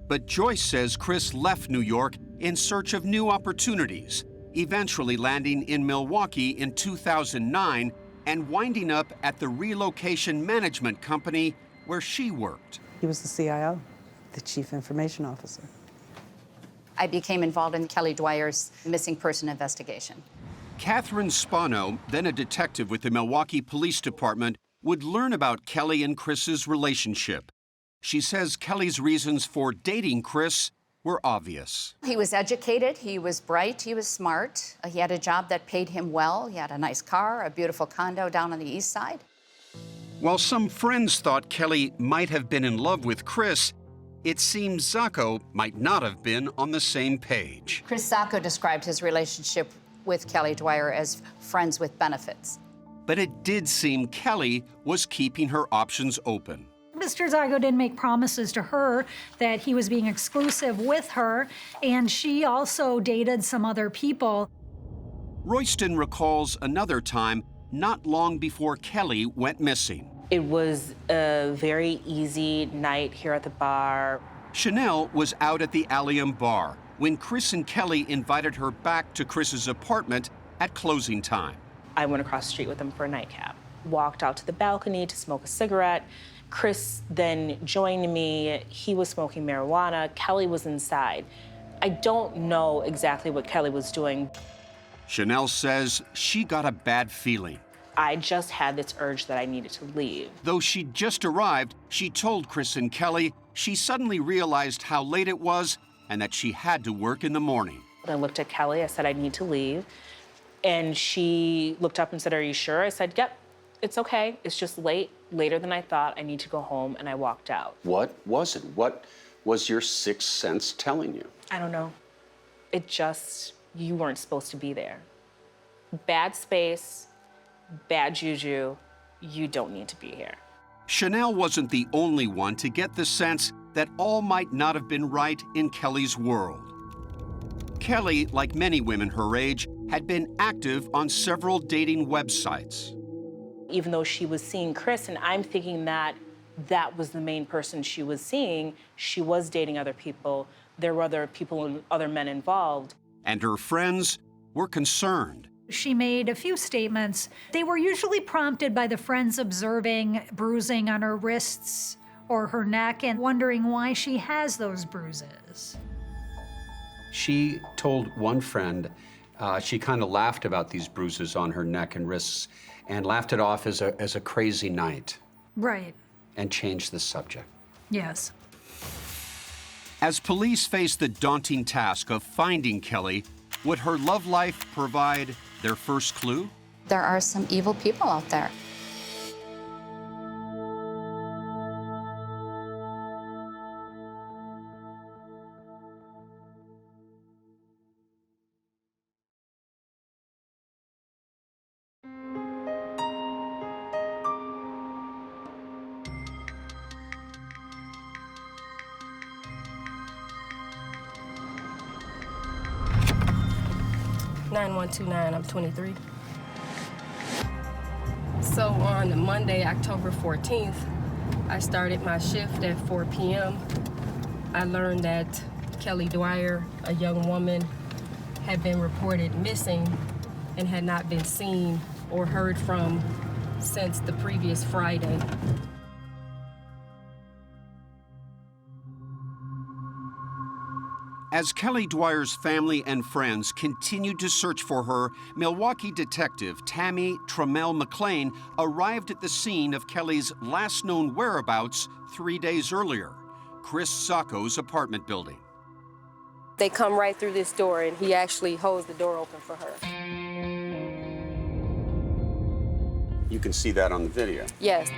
But Joyce says Chris left New York in search of new opportunities, eventually landing in Milwaukee in 2009 and winding up at the relocation management company where she worked. He was the CIO, the Chief Information Officer. I became involved in Kelly Dwyer's missing person investigation. Catherine Spano, then a detective with the Milwaukee Police Department, would learn about Kelly and Chris's relationship. She says Kelly's reasons for dating Chris were obvious. He was educated, he was bright, he was smart. He had a job that paid him well. He had a nice car, a beautiful condo down on the east side. While some friends thought Kelly might have been in love with Chris, it seems Sacco might not have been on the same page. Chris Sacco described his relationship with Kelly Dwyer as friends with benefits. But it did seem Kelly was keeping her options open. Mr. Zygo did make promises to her that he was being exclusive with her, and she also dated some other people. Royston recalls another time not long before Kelly went missing. It was a very easy night here at the bar. Chanel was out at the Allium bar when Chris and Kelly invited her back to Chris's apartment at closing time. I went across the street with them for a nightcap. Walked out to the balcony to smoke a cigarette. Chris then joined me. He was smoking marijuana. Kelly was inside. I don't know exactly what Kelly was doing. Chanel says she got a bad feeling. I just had this urge that I needed to leave. Though she'd just arrived, she told Chris and Kelly she suddenly realized how late it was and that she had to work in the morning. I looked at Kelly, I said, I need to leave. And she looked up and said, are you sure? I said, yep, it's okay. It's just late, later than I thought. I need to go home, and I walked out. What was it? What was your sixth sense telling you? I don't know. It just, you weren't supposed to be there. Bad space, bad juju, you don't need to be here. Chanel wasn't the only one to get the sense that all might not have been right in Kelly's world. Kelly, like many women her age, had been active on several dating websites. Even though she was seeing Chris, and I'm thinking that that was the main person she was seeing, she was dating other people. There were other people and other men involved. And her friends were concerned. She made a few statements. They were usually prompted by the friends observing bruising on her wrists or her neck and wondering why she has those bruises. She told one friend, she kind of laughed about these bruises on her neck and wrists and laughed it off as a crazy night. Right. And changed the subject. Yes. As police faced the daunting task of finding Kelly, would her love life provide their first clue? There are some evil people out there. I'm 23. So on Monday, October 14th, I started my shift at 4 p.m. I learned that Kelly Dwyer, a young woman, had been reported missing and had not been seen or heard from since the previous Friday. As Kelly Dwyer's family and friends continued to search for her, Milwaukee detective Tammy Trammell McLean arrived at the scene of Kelly's last known whereabouts 3 days earlier, Chris Sacco's apartment building. They come right through this door, and he actually holds the door open for her. You can see that on the video. Yes.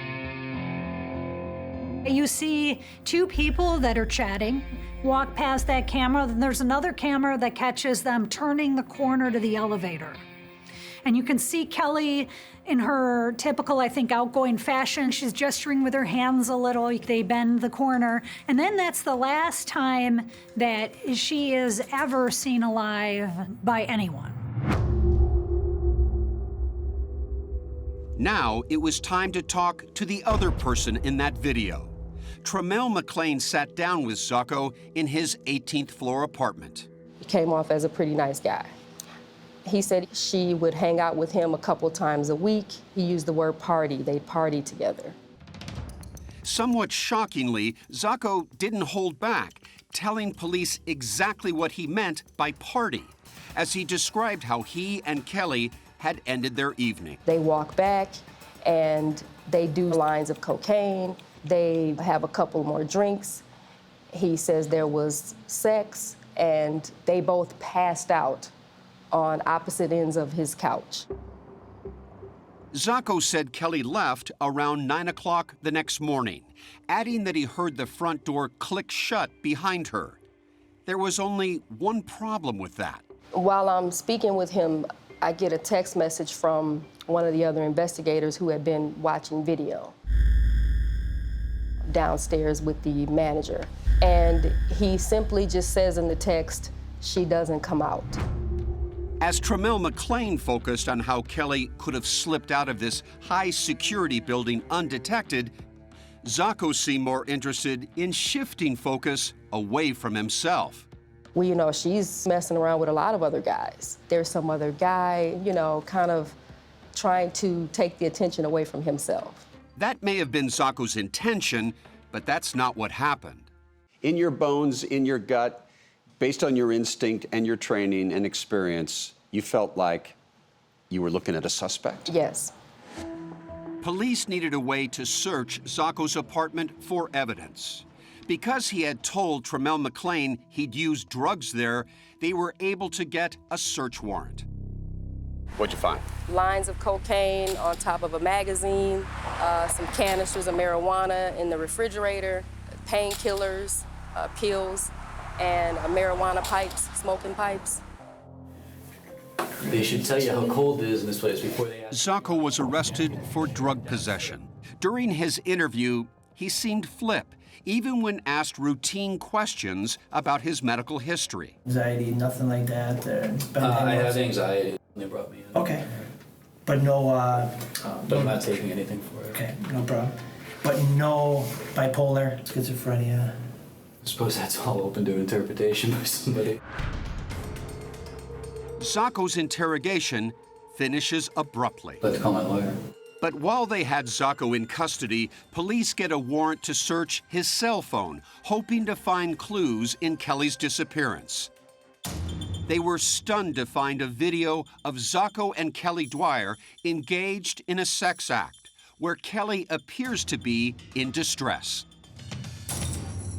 You see two people that are chatting walk past that camera, then there's another camera that catches them turning the corner to the elevator. And you can see Kelly in her typical, I think, outgoing fashion. She's gesturing with her hands a little. They bend the corner. And then that's the last time that she is ever seen alive by anyone. Now it was time to talk to the other person in that video. Trammell McLean sat down with Sacco in his 18th floor apartment. He came off as a pretty nice guy. He said she would hang out with him a couple times a week. He used the word party. They partied together. Somewhat shockingly, Sacco didn't hold back, telling police exactly what he meant by party, as he described how he and Kelly had ended their evening. They walk back and they do lines of cocaine. They have a couple more drinks. He says there was sex, and they both passed out on opposite ends of his couch. Sacco said Kelly left around 9 o'clock the next morning, adding that he heard the front door click shut behind her. There was only one problem with that. While I'm speaking with him, I get a text message from one of the other investigators who had been watching video downstairs with the manager. And he simply just says in the text, "She doesn't come out." As Trammell McLean focused on how Kelly could have slipped out of this high-security building undetected, Sacco seemed more interested in shifting focus away from himself. Well, you know, she's messing around with a lot of other guys. There's some other guy, you know, kind of trying to take the attention away from himself. That may have been Sacco's intention, but that's not what happened. In your bones, in your gut, based on your instinct and your training and experience, you felt like you were looking at a suspect? Yes. Police needed a way to search Sacco's apartment for evidence. Because he had told Trammell McLean he'd used drugs there, they were able to get a search warrant. What'd you find? Lines of cocaine on top of a magazine, some canisters of marijuana in the refrigerator, painkillers, pills, and marijuana pipes, smoking pipes. They should tell you how cold it is in this place before they ask. Sacco was arrested for drug possession. During his interview, he seemed flip, even when asked routine questions about his medical history. Anxiety, nothing like that. I have anxiety. They brought me in. Okay. But no, but I'm not taking anything for it. Okay, no problem. But no bipolar, schizophrenia. I suppose that's all open to interpretation by somebody. Sacco's interrogation finishes abruptly. Let's call my lawyer. But while they had Sacco in custody, police get a warrant to search his cell phone, hoping to find clues in Kelly's disappearance. They were stunned to find a video of Sacco and Kelly Dwyer engaged in a sex act, where Kelly appears to be in distress.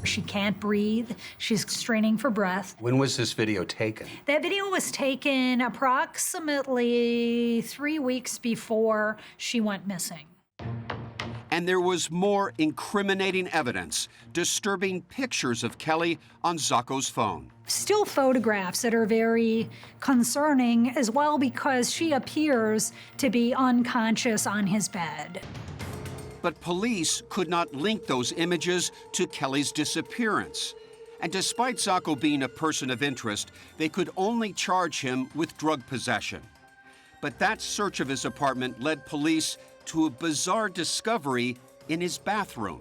She can't breathe. She's straining for breath. When was this video taken? That video was taken approximately 3 weeks before she went missing. And there was more incriminating evidence, disturbing pictures of Kelly on Sacco's phone. Still photographs that are very concerning as well, because she appears to be unconscious on his bed. But police could not link those images to Kelly's disappearance. And despite Sacco being a person of interest, they could only charge him with drug possession. But that search of his apartment led police to a bizarre discovery in his bathroom.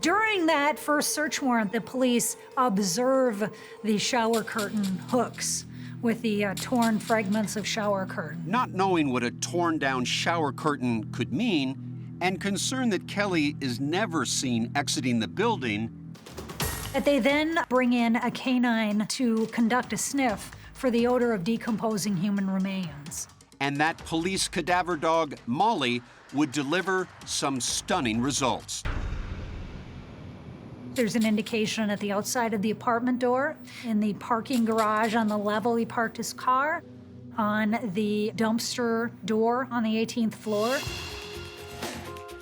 During that first search warrant, the police observe the shower curtain hooks with the torn fragments of shower curtain. Not knowing what a torn-down shower curtain could mean, and concerned that Kelly is never seen exiting the building, They then bring in a canine to conduct a sniff for the odor of decomposing human remains. and that police cadaver dog, Molly, would deliver some stunning results. There's an indication at the outside of the apartment door, in the parking garage on the level he parked his car, on the dumpster door on the 18th floor.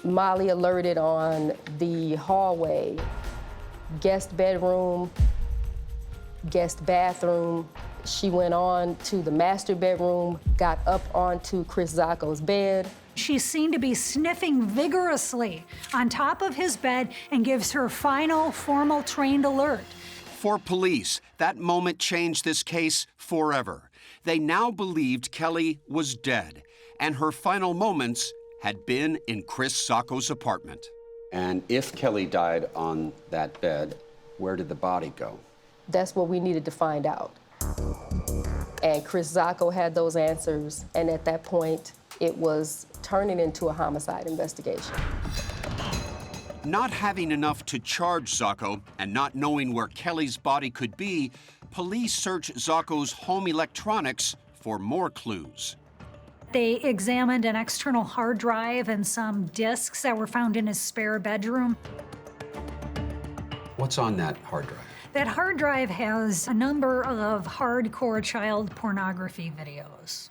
Molly alerted on the hallway, guest bedroom, guest bathroom. She went on to the master bedroom, got up onto Chris Zacco's bed. She's seen to be sniffing vigorously on top of his bed and gives her final formal trained alert. For police, that moment changed this case forever. They now believed Kelly was dead, and her final moments had been in Chris Zacco's apartment. And if Kelly died on that bed, where did the body go? That's what we needed to find out. And Chris Zacco had those answers, and at that point, it was turning into a homicide investigation. Not having enough to charge Zacco and not knowing where Kelly's body could be, police searched Zacco's home electronics for more clues. They examined an external hard drive and some discs that were found in his spare bedroom. What's on that hard drive? That hard drive has a number of hardcore child pornography videos.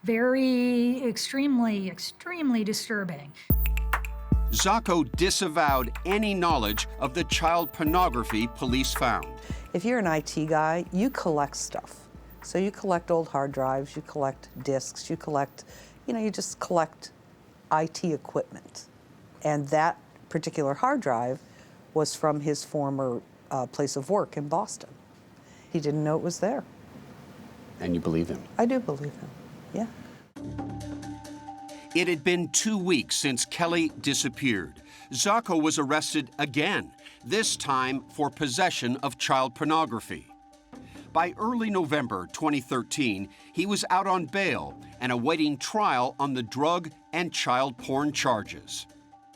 Very, extremely disturbing. Zacco disavowed any knowledge of the child pornography police found. If you're an IT guy, you collect stuff. So you collect old hard drives, you collect discs, you collect, you just collect IT equipment. And that particular hard drive was from his former place of work in Boston. He didn't know it was there. And you believe him? I do believe him, yeah. It had been 2 weeks since Kelly disappeared. Zacco was arrested again, this time for possession of child pornography. By early November 2013, he was out on bail and awaiting trial on the drug and child porn charges.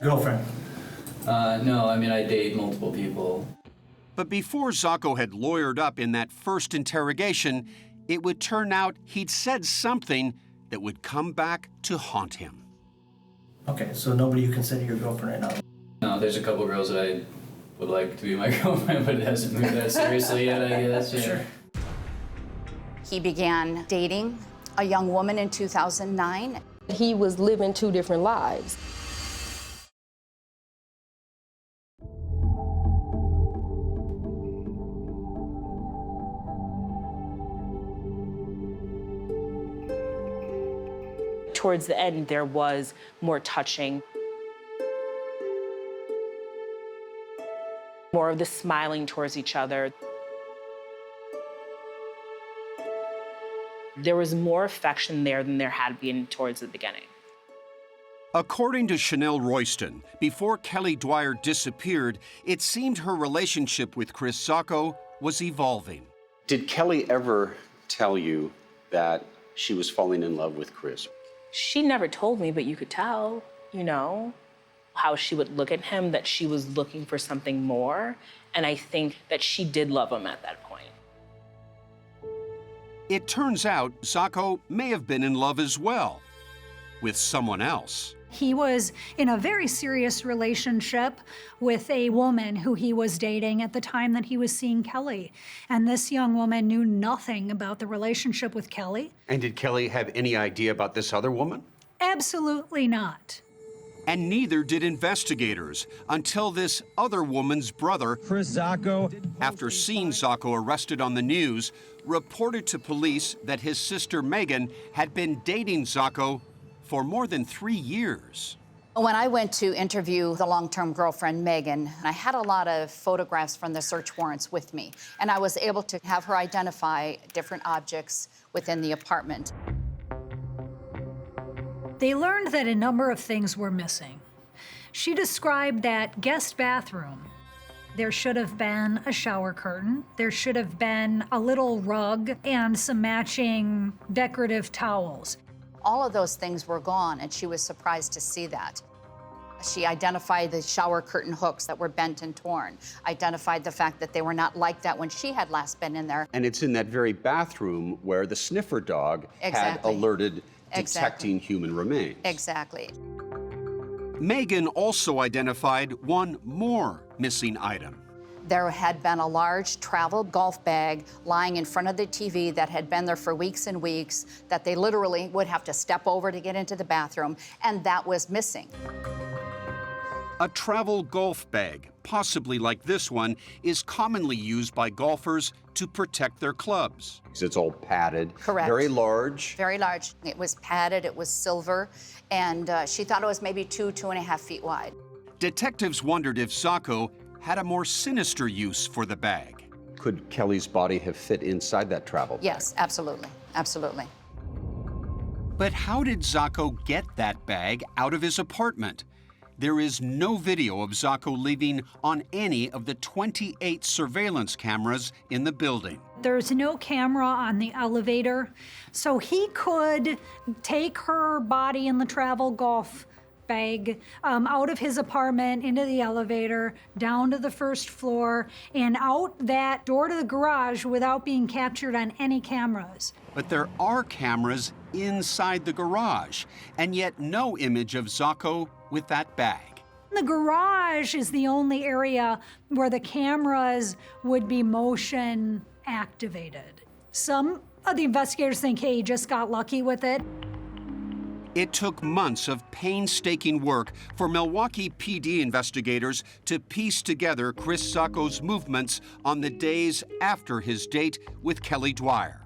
Girlfriend? No, I mean, I date multiple people. But before Zacco had lawyered up in that first interrogation, it would turn out he'd said something that would come back to haunt him. Okay, so nobody you consider your girlfriend right now? No, there's a couple girls that I would like to be my girlfriend, but it hasn't moved that seriously yet, I guess. Yeah. Sure. He began dating a young woman in 2009. He was living two different lives. Towards the end, there was more touching, more of the smiling towards each other. There was more affection there than there had been towards the beginning. According to Chanel Royston, before Kelly Dwyer disappeared, it seemed her relationship with Chris Zacco was evolving. Did Kelly ever tell you that she was falling in love with Chris? She never told me, but you could tell, how she would look at him, that she was looking for something more. And I think that she did love him at that point. It turns out Zacco may have been in love as well, with someone else. He was in a very serious relationship with a woman who he was dating at the time that he was seeing Kelly. And this young woman knew nothing about the relationship with Kelly. And did Kelly have any idea about this other woman? Absolutely not. And neither did investigators until this other woman's brother, Chris Zacco, after seeing Zacco arrested on the news, reported to police that his sister Megan had been dating Zacco for more than 3 years. When I went to interview the long-term girlfriend, Megan, I had a lot of photographs from the search warrants with me, and I was able to have her identify different objects within the apartment. They learned that a number of things were missing. She described that guest bathroom. There should have been a shower curtain. There should have been a little rug and some matching decorative towels. All of those things were gone, and she was surprised to see that. She identified the shower curtain hooks that were bent and torn, identified the fact that they were not like that when she had last been in there. And it's in that very bathroom where the sniffer dog had alerted detecting human remains. Exactly. Megan also identified one more missing item. There had been a large travel golf bag lying in front of the TV that had been there for weeks and weeks, that they literally would have to step over to get into the bathroom, and that was missing. A travel golf bag, possibly like this one, is commonly used by golfers to protect their clubs. It's all padded. Correct. Very large. Very large. It was padded, it was silver, and she thought it was maybe 2.5 feet wide. Detectives wondered if Zacco had a more sinister use for the bag. Could Kelly's body have fit inside that travel bag? Yes, absolutely, absolutely. But how did Zacco get that bag out of his apartment? There is no video of Zacco leaving on any of the 28 surveillance cameras in the building. There's no camera on the elevator, so he could take her body in the travel golf bag out of his apartment, into the elevator, down to the first floor, and out that door to the garage without being captured on any cameras. But there are cameras inside the garage, and yet no image of Zacco with that bag. The garage is the only area where the cameras would be motion activated. Some of the investigators think, hey, he just got lucky with it. It took months of painstaking work for Milwaukee PD investigators to piece together Chris Zacco's movements on the days after his date with Kelly Dwyer.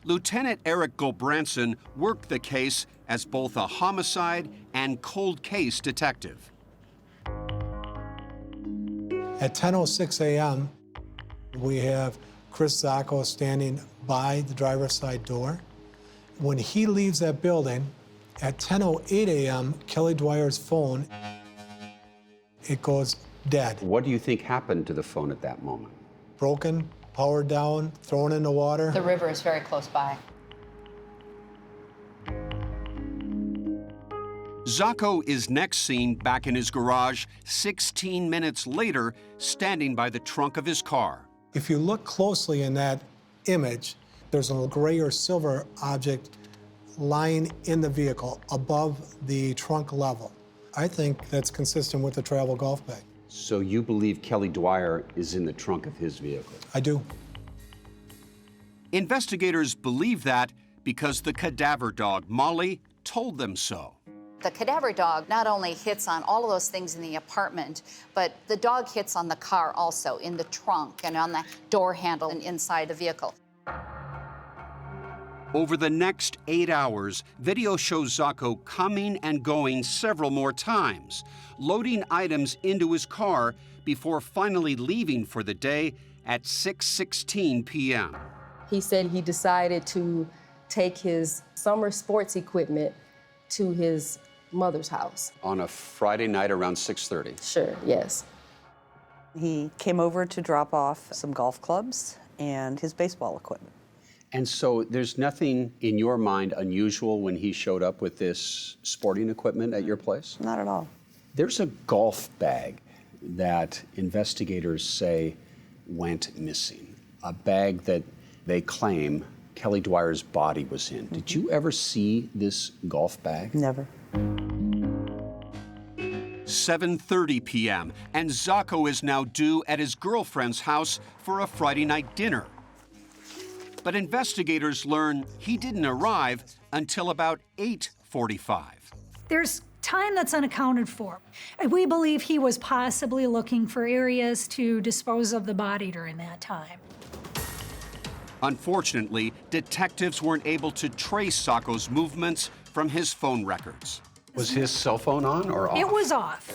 Lieutenant Eric Gulbranson worked the case as both a homicide and cold case detective. At 10:06 a.m., we have Chris Zacco standing by the driver's side door. When he leaves that building, at 10:08 a.m., Kelly Dwyer's phone, it goes dead. What do you think happened to the phone at that moment? Broken, powered down, thrown in the water. The river is very close by. Zacco is next seen back in his garage 16 minutes later, standing by the trunk of his car. If you look closely in that image, there's a gray or silver object lying in the vehicle above the trunk level. I think that's consistent with the travel golf bag. So you believe Kelly Dwyer is in the trunk of his vehicle? I do. Investigators believe that because the cadaver dog, Molly, told them so. The cadaver dog not only hits on all of those things in the apartment, but the dog hits on the car also, in the trunk and on the door handle and inside the vehicle. Over the next 8 hours, video shows Zacco coming and going several more times, loading items into his car before finally leaving for the day at 6:16 p.m. He said he decided to take his summer sports equipment to his mother's house. On a Friday night around 6:30? Sure, yes. He came over to drop off some golf clubs and his baseball equipment. And so there's nothing in your mind unusual when he showed up with this sporting equipment at your place? Not at all. There's a golf bag that investigators say went missing, a bag that they claim Kelly Dwyer's body was in. Did you ever see this golf bag? Never. 7:30 p.m., and Zacco is now due at his girlfriend's house for a Friday night dinner. But investigators learn he didn't arrive until about 8:45. There's time that's unaccounted for. We believe he was possibly looking for areas to dispose of the body during that time. Unfortunately, detectives weren't able to trace Zacco's movements from his phone records. Was his cell phone on or off? It was off.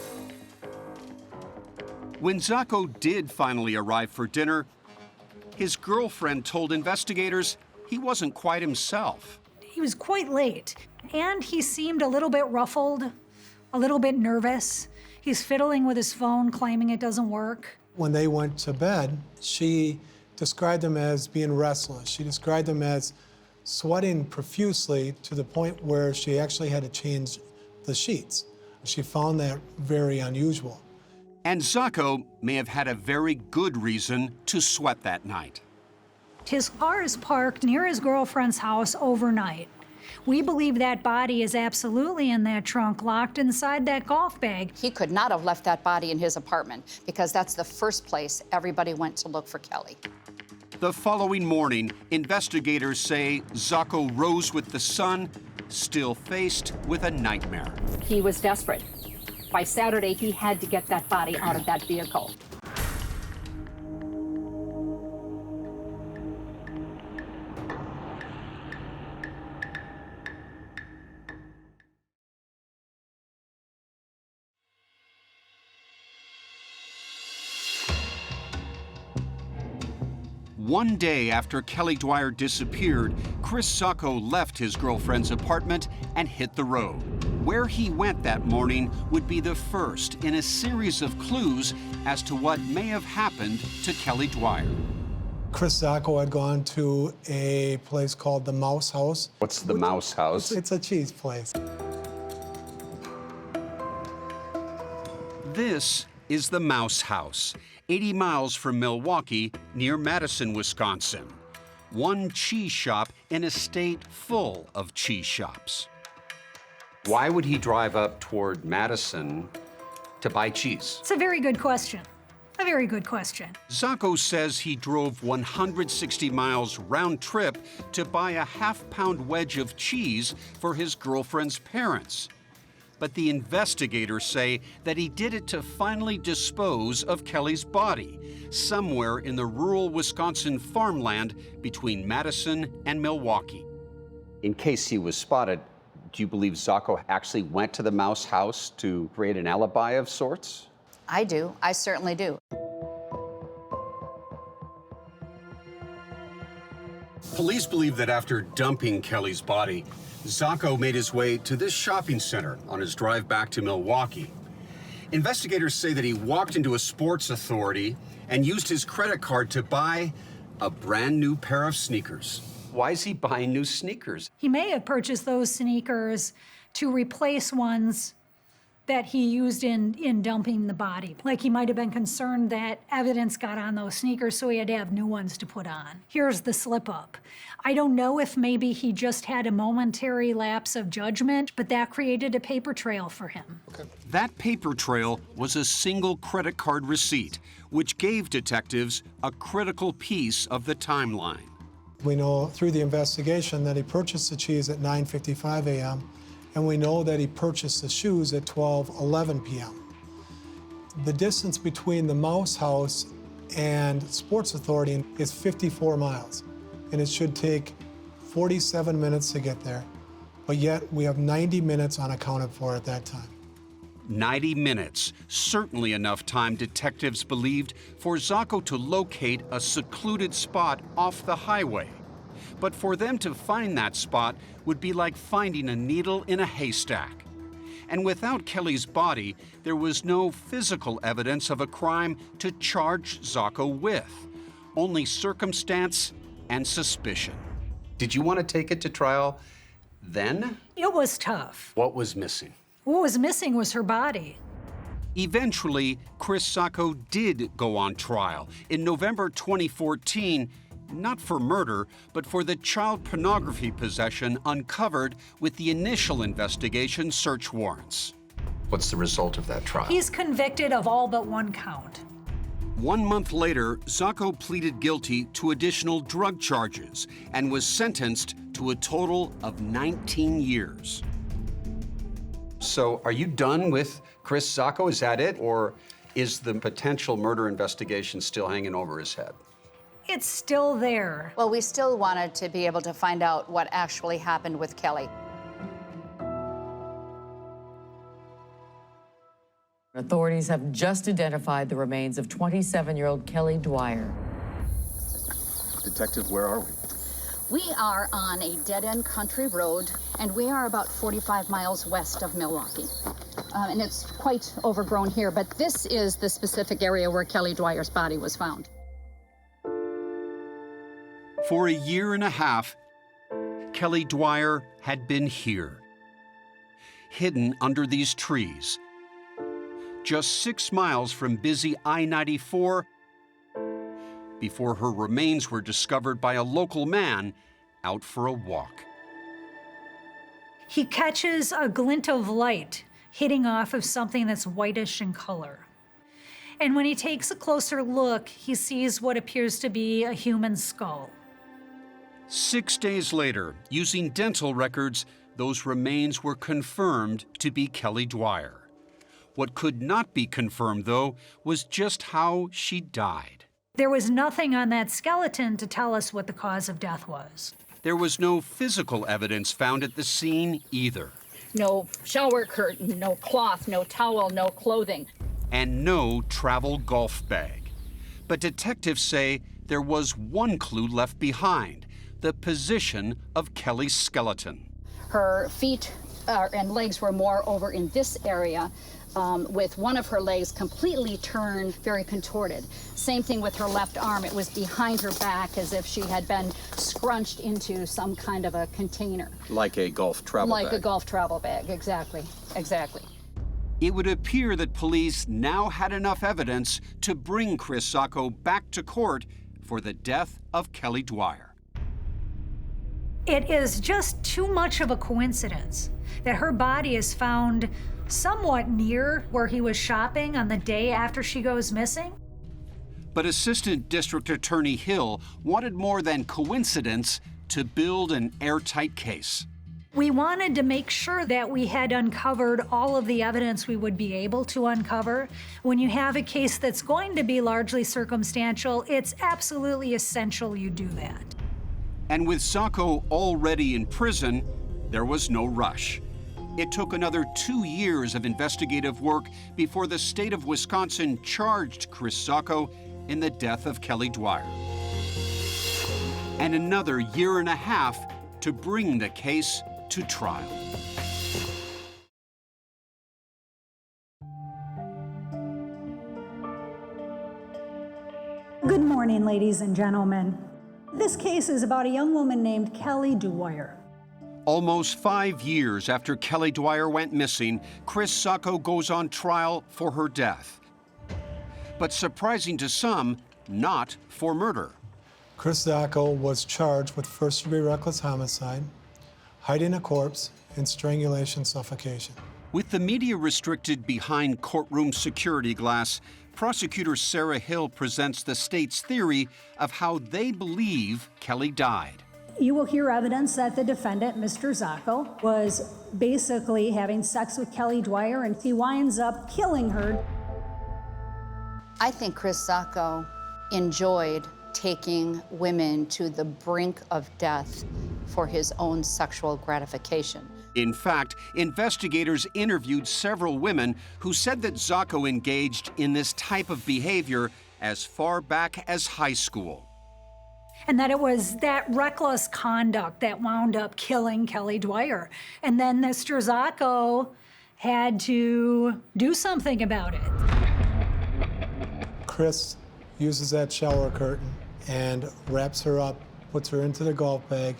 When Zacco did finally arrive for dinner, his girlfriend told investigators he wasn't quite himself. He was quite late, and he seemed a little bit ruffled, a little bit nervous. He's fiddling with his phone, claiming it doesn't work. When they went to bed, she described him as being restless. She described him as sweating profusely to the point where she actually had to change the sheets. She found that very unusual. And Zacco may have had a very good reason to sweat that night. His car is parked near his girlfriend's house overnight. We believe that body is absolutely in that trunk, locked inside that golf bag. He could not have left that body in his apartment because that's the first place everybody went to look for Kelly. The following morning, investigators say Zacco rose with the sun, still faced with a nightmare. He was desperate. By Saturday, he had to get that body out of that vehicle. One day after Kelly Dwyer disappeared, Chris Zacco left his girlfriend's apartment and hit the road. Where he went that morning would be the first in a series of clues as to what may have happened to Kelly Dwyer. Chris Zacco had gone to a place called the Mouse House. What's the Mouse House? It's a cheese place. This is the Mouse House, 80 miles from Milwaukee, near Madison, Wisconsin. One cheese shop in a state full of cheese shops. Why would he drive up toward Madison to buy cheese? It's a very good question. A very good question. Zacco says he drove 160 miles round trip to buy a half-pound wedge of cheese for his girlfriend's parents. But the investigators say that he did it to finally dispose of Kelly's body somewhere in the rural Wisconsin farmland between Madison and Milwaukee. In case he was spotted, do you believe Zacco actually went to the Mouse House to create an alibi of sorts? I do. I certainly do. Police believe that after dumping Kelly's body, Zacco made his way to this shopping center on his drive back to Milwaukee. Investigators say that he walked into a Sports Authority and used his credit card to buy a brand new pair of sneakers. Why is he buying new sneakers? He may have purchased those sneakers to replace ones that he used in dumping the body. Like he might have been concerned that evidence got on those sneakers, so he had to have new ones to put on. Here's the slip up. I don't know if maybe he just had a momentary lapse of judgment, but that created a paper trail for him. Okay. That paper trail was a single credit card receipt, which gave detectives a critical piece of the timeline. We know through the investigation that he purchased the cheese at 9:55 a.m., and we know that he purchased the shoes at 12:11 p.m. The distance between the Mouse House and Sports Authority is 54 miles, and it should take 47 minutes to get there, but yet we have 90 minutes unaccounted for at that time. 90 minutes, certainly enough time, detectives believed, for Zacco to locate a secluded spot off the highway. But for them to find that spot would be like finding a needle in a haystack. And without Kelly's body, there was no physical evidence of a crime to charge Zacco with, only circumstance and suspicion. Did you want to take it to trial then? It was tough. What was missing? What was missing was her body. Eventually, Chris Zacco did go on trial in November 2014, not for murder, but for the child pornography possession uncovered with the initial investigation search warrants. What's the result of that trial? He's convicted of all but one count. 1 month later, Zacco pleaded guilty to additional drug charges and was sentenced to a total of 19 years. So are you done with Chris Zacco? Is that it? Or is the potential murder investigation still hanging over his head? It's still there. Well, we still wanted to be able to find out what actually happened with Kelly. Authorities have just identified the remains of 27-year-old Kelly Dwyer. Detective, where are we? We are on a dead-end country road, and we are about 45 miles west of Milwaukee. And it's quite overgrown here, but this is the specific area where Kelly Dwyer's body was found. For a year and a half, Kelly Dwyer had been here, hidden under these trees, just 6 miles from busy I-94, before her remains were discovered by a local man out for a walk. He catches a glint of light hitting off of something that's whitish in color. And when he takes a closer look, he sees what appears to be a human skull. 6 days later, using dental records, those remains were confirmed to be Kelly Dwyer. What could not be confirmed, though, was just how she died. There was nothing on that skeleton to tell us what the cause of death was. There was no physical evidence found at the scene either. No shower curtain, no cloth, no towel, no clothing. And no travel golf bag. But detectives say there was one clue left behind: the position of Kelly's skeleton. Her feet and legs were more over in this area, with one of her legs completely turned, very contorted. Same thing with her left arm. It was behind her back as if she had been scrunched into some kind of a container. Like a golf travel bag. Like a golf travel bag, exactly, exactly. It would appear that police now had enough evidence to bring Chris Sacco back to court for the death of Kelly Dwyer. It is just too much of a coincidence that her body is found somewhat near where he was shopping on the day after she goes missing. But Assistant District Attorney Hill wanted more than coincidence to build an airtight case. We wanted to make sure that we had uncovered all of the evidence we would be able to uncover. When you have a case that's going to be largely circumstantial, it's absolutely essential you do that. And with Sacco already in prison, there was no rush. It took another 2 years of investigative work before the state of Wisconsin charged Chris Sacco in the death of Kelly Dwyer. And another year and a half to bring the case to trial. Good morning, ladies and gentlemen. This case is about a young woman named Kelly Dwyer. Almost 5 years after Kelly Dwyer went missing, Chris Sacco goes on trial for her death. But surprising to some, not for murder. Chris Sacco was charged with first-degree reckless homicide, hiding a corpse, and strangulation suffocation. With the media restricted behind courtroom security glass, prosecutor Sarah Hill presents the state's theory of how they believe Kelly died. You will hear evidence that the defendant, Mr. Sacco, was basically having sex with Kelly Dwyer, and he winds up killing her. I think Chris Sacco enjoyed taking women to the brink of death for his own sexual gratification. In fact, investigators interviewed several women who said that Sacco engaged in this type of behavior as far back as high school. And that it was that reckless conduct that wound up killing Kelly Dwyer. And then Mr. Sacco had to do something about it. Chris uses that shower curtain and wraps her up, puts her into the golf bag,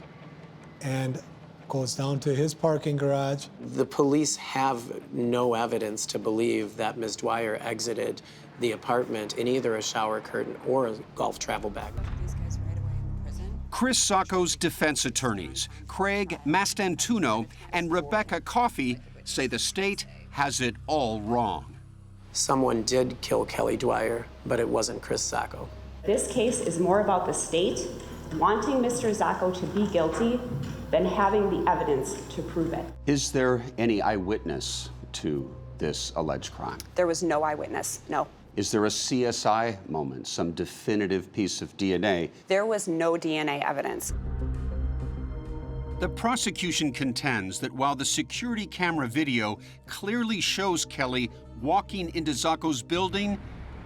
and goes down to his parking garage. The police have no evidence to believe that Ms. Dwyer exited the apartment in either a shower curtain or a golf travel bag. Chris Sacco's defense attorneys, Craig Mastantuno and Rebecca Coffey, say the state has it all wrong. Someone did kill Kelly Dwyer, but it wasn't Chris Sacco. This case is more about the state wanting Mr. Sacco to be guilty than having the evidence to prove it. Is there any eyewitness to this alleged crime? There was no eyewitness, no. Is there a CSI moment, some definitive piece of DNA? There was no DNA evidence. The prosecution contends that while the security camera video clearly shows Kelly walking into Sacco's building,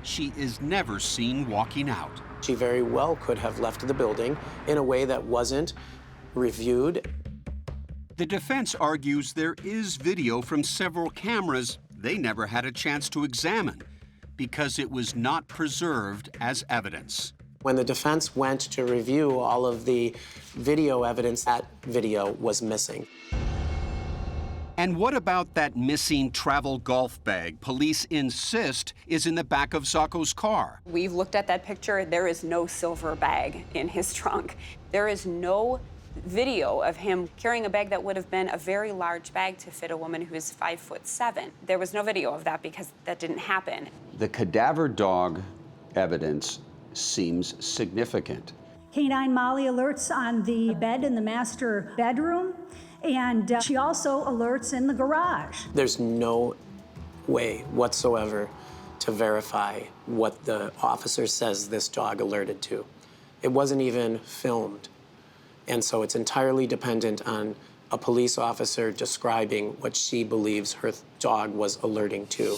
she is never seen walking out. She very well could have left the building in a way that wasn't reviewed. The defense argues there is video from several cameras they never had a chance to examine because it was not preserved as evidence. When the defense went to review all of the video evidence, that video was missing. And what about that missing travel golf bag police insist is in the back of Zacco's car? We've looked at that picture. There is no silver bag in his trunk. There is no video of him carrying a bag that would have been a very large bag to fit a woman who is 5'7". There was no video of that because that didn't happen. The cadaver dog evidence seems significant. Canine Molly alerts on the bed in the master bedroom, and she also alerts in the garage. There's no way whatsoever to verify what the officer says this dog alerted to. It wasn't even filmed. And so it's entirely dependent on a police officer describing what she believes her dog was alerting to.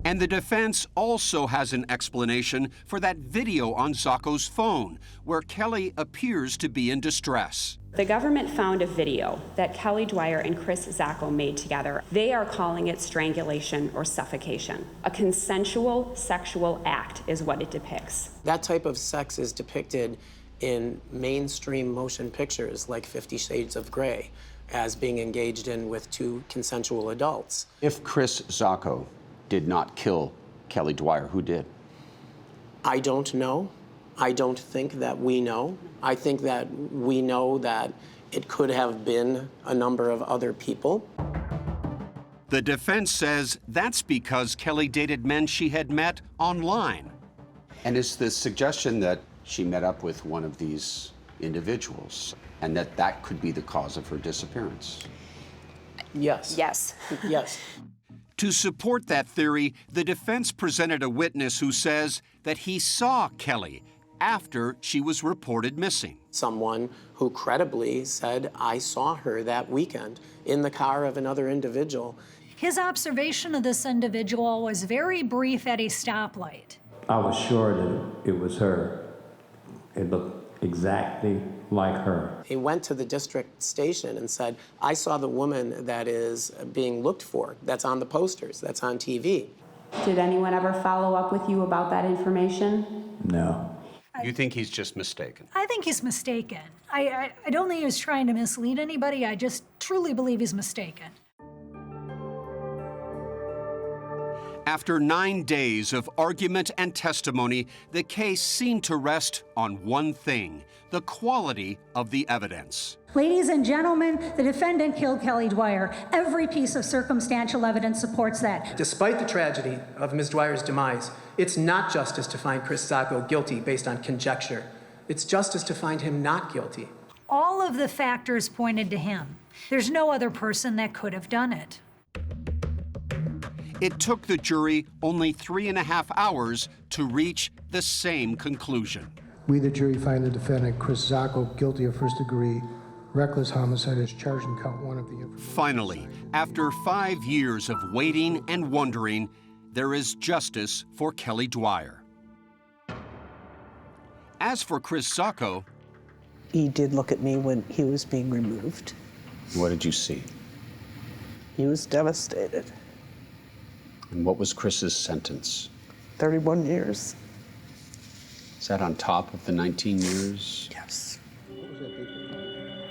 And the defense also has an explanation for that video on Zacco's phone, where Kelly appears to be in distress. The government found a video that Kelly Dwyer and Chris Zacco made together. They are calling it strangulation or suffocation. A consensual sexual act is what it depicts. That type of sex is depicted in mainstream motion pictures like 50 Shades of Grey as being engaged in with two consensual adults. If Chris Zacco did not kill Kelly Dwyer, who did? I don't know. I don't think that we know. I think that we know that it could have been a number of other people. The defense says that's because Kelly dated men she had met online. And is the suggestion that she met up with one of these individuals and that could be the cause of her disappearance? Yes. Yes. Yes. To support that theory, the defense presented a witness who says that he saw Kelly after she was reported missing. Someone who credibly said, I saw her that weekend in the car of another individual. His observation of this individual was very brief at a stoplight. I was sure that it was her. It looked exactly like her. He went to the district station and said, I saw the woman that is being looked for, that's on the posters, that's on TV. Did anyone ever follow up with you about that information? No. You think he's just mistaken? I think he's mistaken. I don't think he was trying to mislead anybody. I just truly believe he's mistaken. After 9 days of argument and testimony, the case seemed to rest on one thing: the quality of the evidence. Ladies and gentlemen, the defendant killed Kelly Dwyer. Every piece of circumstantial evidence supports that. Despite the tragedy of Ms. Dwyer's demise, it's not justice to find Chris Zacco guilty based on conjecture. It's justice to find him not guilty. All of the factors pointed to him. There's no other person that could have done it. It took the jury only 3.5 hours to reach the same conclusion. We, the jury, find the defendant, Chris Zacco, guilty of first-degree reckless homicide as charged in count 1 of the information. Finally, after 5 years of waiting and wondering, there is justice for Kelly Dwyer. As for Chris Zacco, he did look at me when he was being removed. What did you see? He was devastated. And what was Chris's sentence? 31 years. Is that on top of the 19 years? Yes.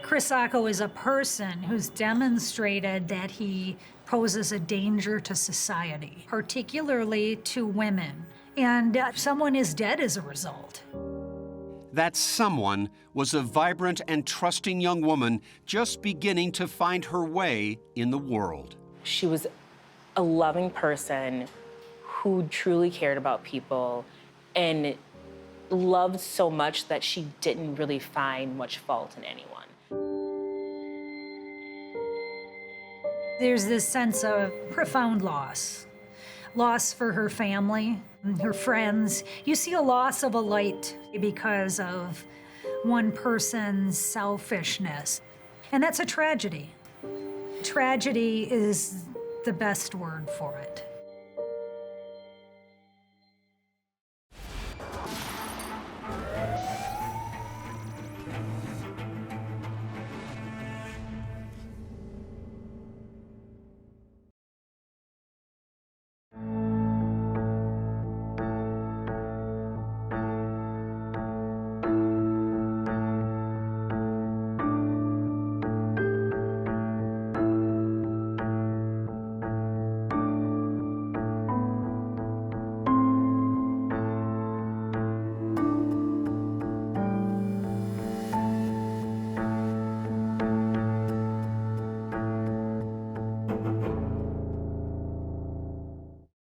Chris Zacco is a person who's demonstrated that he poses a danger to society, particularly to women, and someone is dead as a result. That someone was a vibrant and trusting young woman just beginning to find her way in the world. She was a loving person who truly cared about people and loved so much that she didn't really find much fault in anyone. There's this sense of profound loss. Loss for her family, her friends. You see a loss of a light because of one person's selfishness. And that's a tragedy. Tragedy is the best word for it.